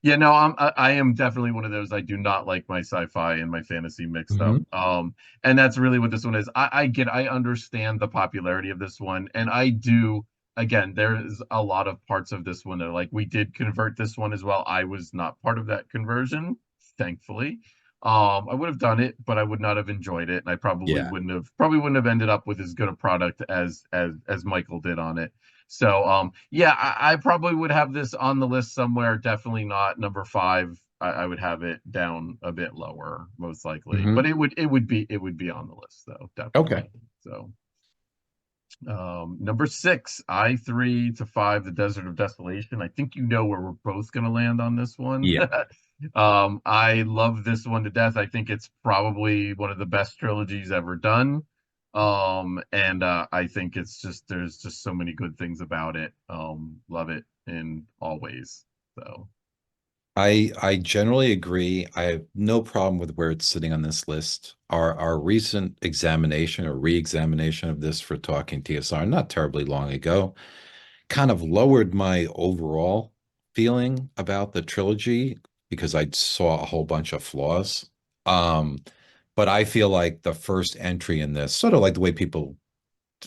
Yeah, no, I am definitely one of those. I do not like my sci-fi and my fantasy mixed up. Mhm. And that's really what this one is. I understand the popularity of this one, and I do. Again, there's a lot of parts of this one that like we did convert this one as well. I was not part of that conversion, thankfully. I would have done it, but I would not have enjoyed it, and I Yeah. probably wouldn't have ended up with as good a product as Michael did on it. So yeah, I probably would have this on the list somewhere. Definitely not number five. I would have it down a bit lower, most likely. But Mhm. it would be on the list though, Okay. definitely. So number six, I3 to five, the Desert of Desolation. I think you know where we're both gonna land on this one. Yeah. I love this one to death. I think it's probably one of the best trilogies ever done. And I think there's just so many good things about it. Love it in all ways. So I generally agree. I have no problem with where it's sitting on this list. Our recent examination or re-examination of this for talking TSR not terribly long ago kind of lowered my overall feeling about the trilogy because I saw a whole bunch of flaws. Um, but I feel like the first entry in this, sort of like the way people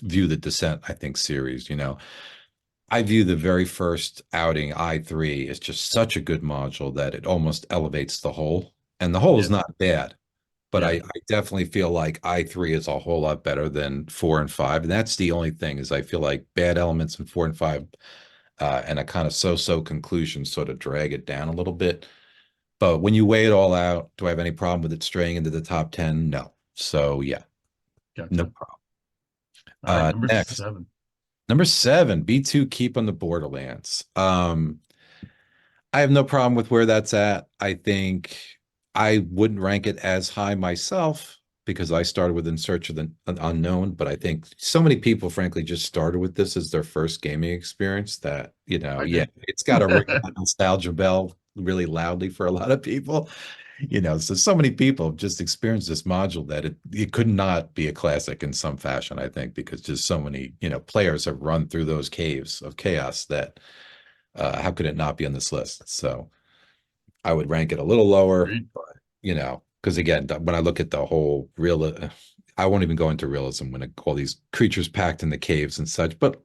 view the Descent, I think, series, I view the very first outing, I3, as just such a good module that it almost elevates the whole. And the whole is yeah, not bad, but I, yeah, I definitely feel like I3 is a whole lot better than 4 and 5. And that's the only thing is I feel like bad elements in 4 and 5 and a kind of so-so conclusion sort of drag it down a little bit. But when you weigh it all out, do I have any problem with it straying into the top 10? No. So yeah, no gotcha. problem. All right, number Next, seven. number 7, B2 Keep on the Borderlands. I have no problem with where that's at. I think I wouldn't rank it as high myself because I started with In Search of the Unknown, but I think so many people, frankly, just started with this as their first gaming experience that, I yeah, did. it's got to ring that nostalgia bell really loudly for a lot of people. So many people have just experienced this module that it could not be a classic in some fashion, I think, because just so many, players have run through those caves of chaos that how could it not be on this list? So I would rank it a little lower, Agreed. but because again, when I look at the whole I won't even go into realism when all these creatures packed in the caves and such, but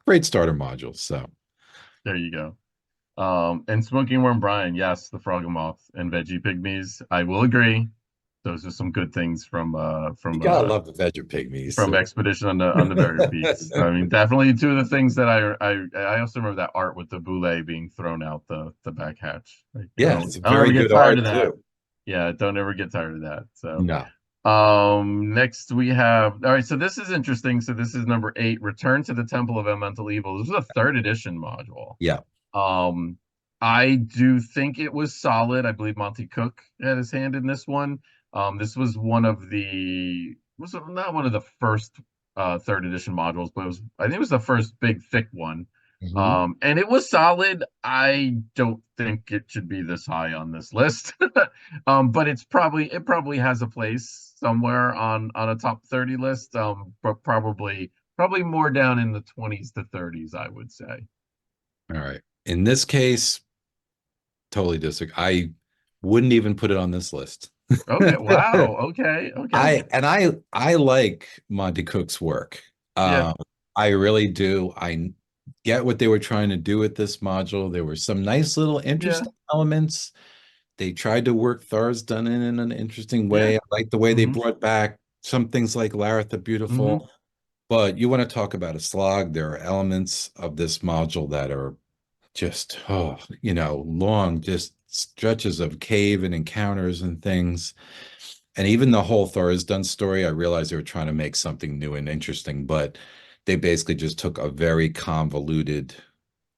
great starter modules. So There you go. And Smoking Worm Brian, yes, the Froggemoth and Veggie Pygmies. I will agree. Those are some good things you gotta love the Veggie Pygmies. from So. Expedition on the Barrier Peaks. I mean, definitely two of the things that I also remember that art with the boule being thrown out the back hatch. Like, Yeah, it's a I don't very ever get good tired art of that. too. Yeah, don't ever get tired of that. So No. next we have all right, so this is interesting. So this is number eight, Return to the Temple of Elemental Evil. This is a third edition module. Yeah. Um, I do think it was solid. I believe Monty Cook had his hand in this one. This was one of the was not one of the first third edition modules, but I think it was the first big thick one. Mhm. And it was solid. I don't think it should be this high on this list. But it probably has a place somewhere on a top 30 list. But probably more down in the 20s to 30s, I would say. All right. In this case, totally disagree. I Wouldn't even put it on this list. Okay, wow. Okay, okay. I like Monty Cook's work. Yeah, Um, I really do. I get what they were trying to do with this module. There were some nice little yeah. interesting elements. They tried to work Thor's in an interesting Yeah. way. I like the way they Hmm. brought back some things like Lareth the Hmm. Beautiful. But you want to talk about a slog, there are elements of this module that are just, oh, long, just stretches of cave and encounters and things. And even the whole Thor's story, I realized they were trying to make something new and interesting, but they basically just took a very convoluted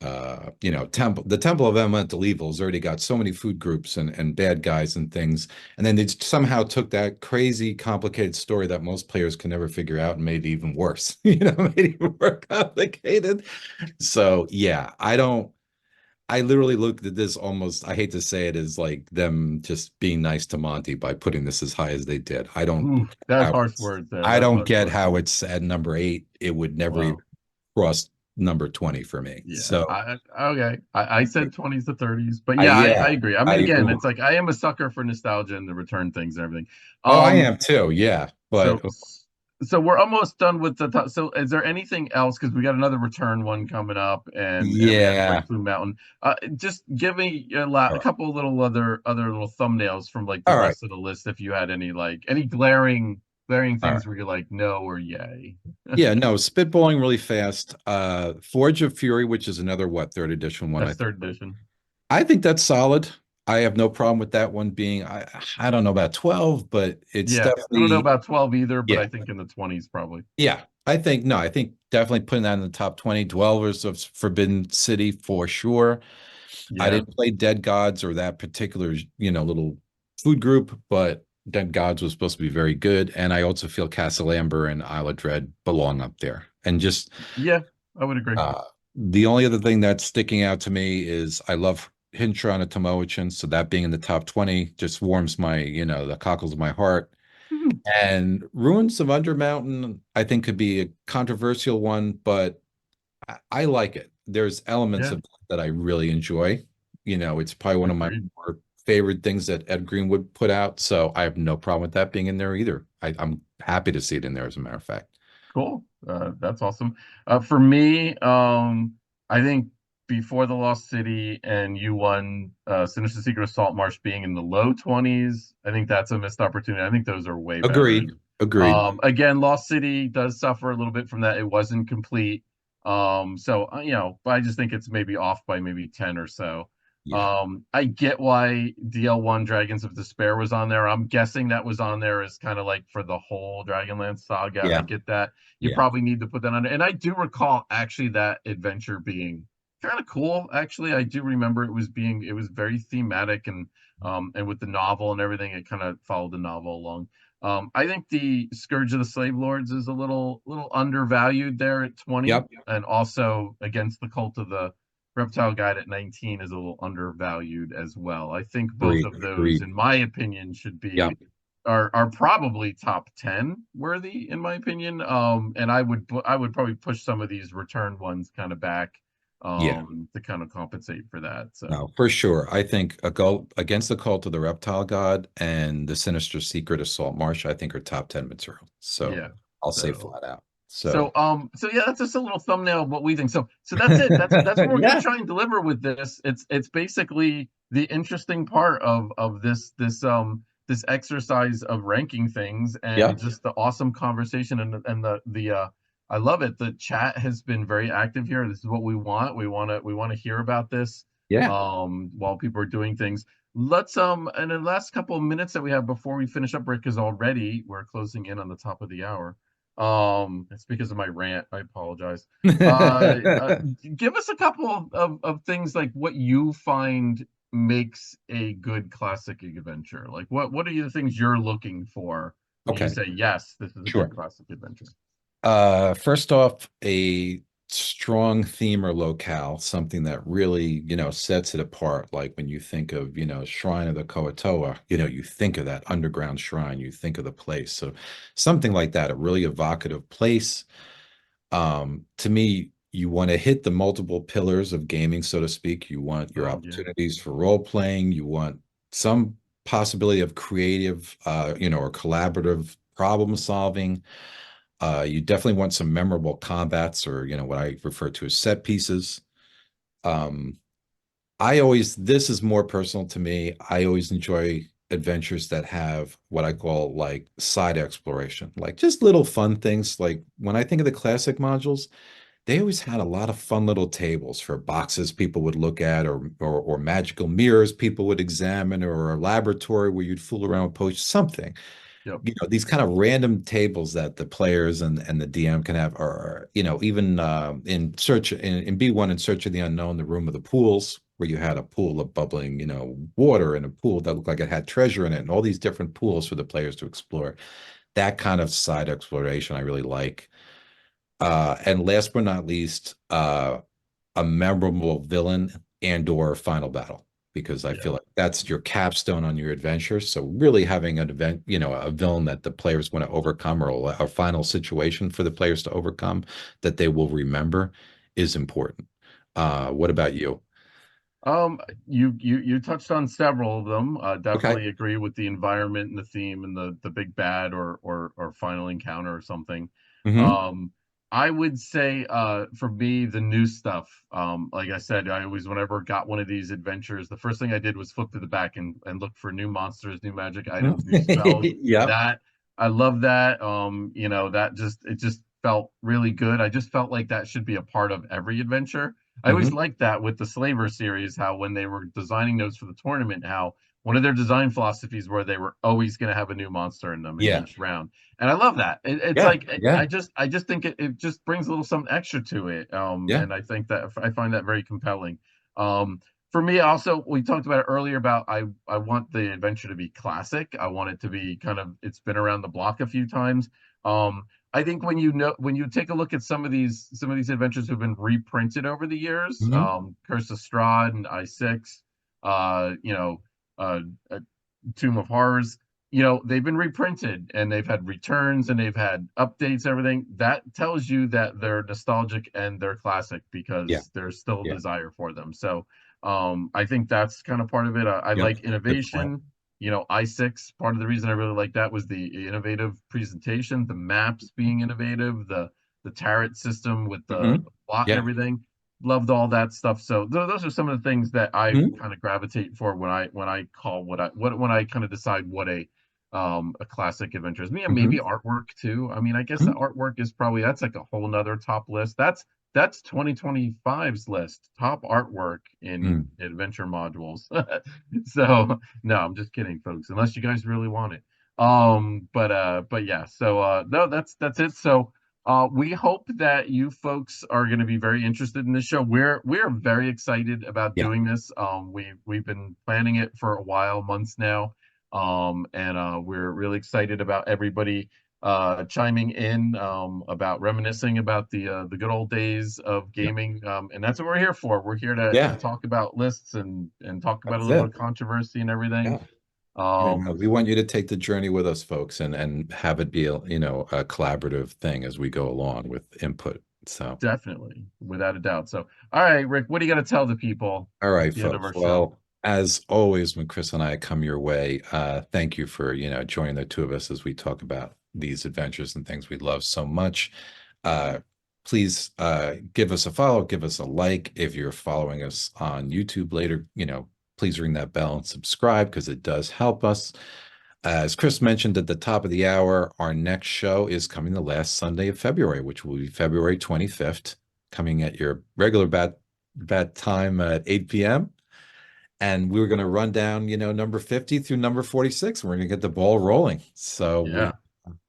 the Temple of Elemental Evil's already got so many food groups and bad guys and things, and then they somehow took that crazy complicated story that most players can never figure out and made it even worse. Made it even more complicated. So yeah, I literally looked at this almost, I hate to say it, as like them just being nice to Monty by putting this as high as they did. Ooh, that's How harsh it's words there. I That's don't harsh get words. how it's at number 8. It would never even Wow. cross number 20 for me. Yeah. So Okay. I said 20s to 30s, but I yeah, I yeah, agree. I I mean, again, ooh. it's like I am a sucker for nostalgia and the return things and everything. Oh, I Um, am too. Yeah, but so so we're almost done with the top. So is there anything else? Because we got another return one coming up, and we had yeah. Great Blue Mountain. Just give me All a right. couple little other little thumbnails from like the All right. rest of the list, if you had any like any glaring All right. things where you're like no or yay. Yeah, no, spitballing really fast. Forge of Fury, which is another what, third edition one, I That's think. third edition. I think that's solid. I have no problem with that one being I don't know about 12, but it's Yeah, I don't know definitely about 12 either, but yeah. I think in the 20s probably. Yeah. I think definitely putting that in the top 20 Dwellers of Forbidden City for sure. I Yeah. didn't play Dead Gods or that particular, little food group, but Dead Gods was supposed to be very good. And I also feel Castle Amber and Isle of Dread belong up there. And just Yeah, I would agree. the only other thing that's sticking out to me is I love Hintron and Tomoichin. So that being in the top 20 just warms my, the cockles of my heart. Mhm. And Ruins of Undermountain, I think could be a controversial one, but I like it. There's elements Yeah, of that I really enjoy. It's probably one of my agreed. more favorite things that Ed Greenwood put out. So I have no problem with that being in there either. I'm happy to see it in there, as a matter of fact. Cool. That's awesome. For me, I think before the Lost City and U1, Sinister Secret of Saltmarsh being in the low 20s, I think that's a missed opportunity. I think those are way better. Agreed. Agreed. Again, Lost City does suffer a little bit from that. It wasn't complete. But I just think it's maybe off by maybe 10 or so. Yeah. I get why DL1 Dragons of Despair was on there. I'm guessing that was on there as kind of like for the whole Dragonlance saga. I Yeah. get that. You Yeah. probably need to put that on. And I do recall actually that adventure being kind of cool. Actually, I do remember it was very thematic and with the novel and everything, it kind of followed the novel along. I think the Scourge of the Slave Lords is a little undervalued there at 20, Yep. and also Against the Cult of the Reptile Guide at 19 is a little undervalued as well. I think both Agreed. of those, Agreed. in my opinion, should be Yep. are probably top 10 worthy in my opinion. And I would probably push some of these return ones kind of back Yeah. to kind of compensate for that. So No, for sure. I think a go against the cult of the reptile god and the sinister secret of Salt Marsh, I think are top 10 material. So yeah. I'll say So flat out. So So so yeah, that's just a little thumbnail of what we think. So that's it. That's what we're gonna yeah. try and deliver with this. It's basically the interesting part of this exercise of ranking things Yeah. and just the awesome conversation and the I love it. The chat has been very active here. This is what we want. We want to hear about this Yeah. while people are doing things. Let's in the last couple of minutes that we have before we finish up, Rick, because already we're closing in on the top of the hour. It's because of my rant. I apologize. Give us a couple of things like what you find makes a good classic adventure. Like what are the things you're looking for when you Okay. say yes, this is a good Sure. classic adventure? First off, a strong theme or locale, something that really, sets it apart. Like when you think of, Shrine of the Koatoa, you think of that underground shrine, you think of the place. So something like that, a really evocative place. To me, you want to hit the multiple pillars of gaming, so to speak. You want your Oh yeah. opportunities for role playing. You want some possibility of creative, or collaborative problem solving. You definitely want some memorable combats, or what I refer to as set pieces. Um, this is more personal to me. I always enjoy adventures that have what I call like side exploration, like just little fun things. Like when I think of the classic modules, they always had a lot of fun little tables for boxes people would look at, or magical mirrors people would examine, or a laboratory where you'd fool around with potions, something. Yep. These kind of random tables that the players and the DM can have, or even in B1, in Search of the Unknown, the room of the pools, where you had a pool of bubbling, water, and a pool that looked like it had treasure in it, and all these different pools for the players to explore. That kind of side exploration I really like. And last but not least, a memorable villain and or final battle, because I Yeah. feel like that's your capstone on your adventure. So really having an event, a villain that the players want to overcome, or a final situation for the players to overcome that they will remember, is important. What about you? Um, you touched on several of them. Okay. Definitely agree with the environment and the theme and the big bad or final encounter or something. Hmm. Um, I would say for me the new stuff. Like I said, I always whenever got one of these adventures, the first thing I did was flip to the back and look for new monsters, new magic items, new spells. Yep. That I love that. That just felt really good. I just felt like that should be a part of every adventure. I always Hmm. liked that with the Slaver series, how when they were designing those for the tournament, how one of their design philosophies were they were always going to have a new monster in them in Yeah. each round, and I love that. It's Yeah. like Yeah. I just think it just brings a little something extra to it, Yeah. and I think that I find that very compelling. For me, also, we talked about it earlier about I want the adventure to be classic. I want it to be kind of it's been around the block a few times. Um, I think when you take a look at some of these adventures who've been reprinted over the years, Hmm. Curse of Strahd and I6, uh, you know, uh, uh, Tomb of Horrors, they've been reprinted and they've had returns and they've had updates, everything. That tells you that they're nostalgic and they're classic Yeah. because there's still a Yeah. desire for them. So I think that's kind of part of it. I Yep. like Good point. innovation. I6, part of the reason I really like that was the innovative presentation, the maps being innovative, the turret system with the Hmm. plot and Yeah. everything. Loved all that stuff. So those are some of the things that I Hmm. kind of gravitate for when I call what when I kind of decide what a classic adventure is. Me and maybe Hmm. artwork too. I mean, I guess the artwork is probably that's like a whole nother top list. That's 2025's list, top artwork in Hmm. adventure modules. So no, I'm just kidding, folks. Unless you guys really want it. But yeah. So no, that's it. So we hope that you folks are going to be very interested in this show. We're very excited about Yeah. doing this. We've been planning it for a while, months now, and we're really excited about everybody chiming in about reminiscing about the good old days of Yeah. gaming, and that's what we're here for. We're here to Yeah. talk about lists and talk about a That's little bit it. of controversy and everything. Yeah. Um, We want you to take the journey with us, folks, and have it be a collaborative thing as we go along with input. So, Definitely, without a doubt. So, all right, Rick, what do you got to tell the people all at right, the end of folks. our show? Well, as always, when Chris and I come your way, thank you for, joining the two of us as we talk about these adventures and things we love so much. Uh, Please give us a follow, give us a like. If you're following us on YouTube later, please ring that bell and subscribe because it does help us. As Chris mentioned at the top of the hour, our next show is coming the last Sunday of February, which will be February 25th, coming at your regular bat time at 8 p.m. And we're going to run down, number 50 through number 46. And we're going to get the ball rolling. So we Yeah.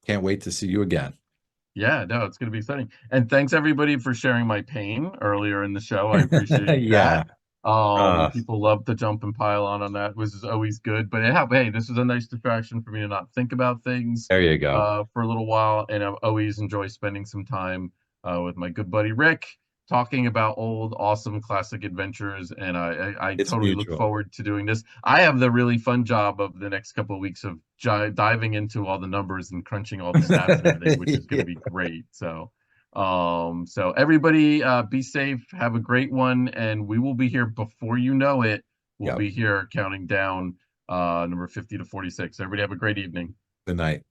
can't wait to see you again. Yeah, no, it's going to be exciting. And thanks everybody for sharing my pain earlier in the show. I appreciate that. Yeah. Uh, People love to jump and pile on that, which is always good. But hey, this is a nice distraction for me to not think about things there you go. for a little while, and I always enjoy spending some time with my good buddy Rick, talking about old, awesome classic adventures. And I It's totally look mutual. forward to doing this. I have the really fun job of the next couple of weeks of diving into all the numbers and crunching all the stats and everything, which is going to Yeah. be great. So everybody, be safe, have a great one, and we will be here before you know it. We'll Yep. be here counting down number 50 to 46. Everybody have a great evening. Good night.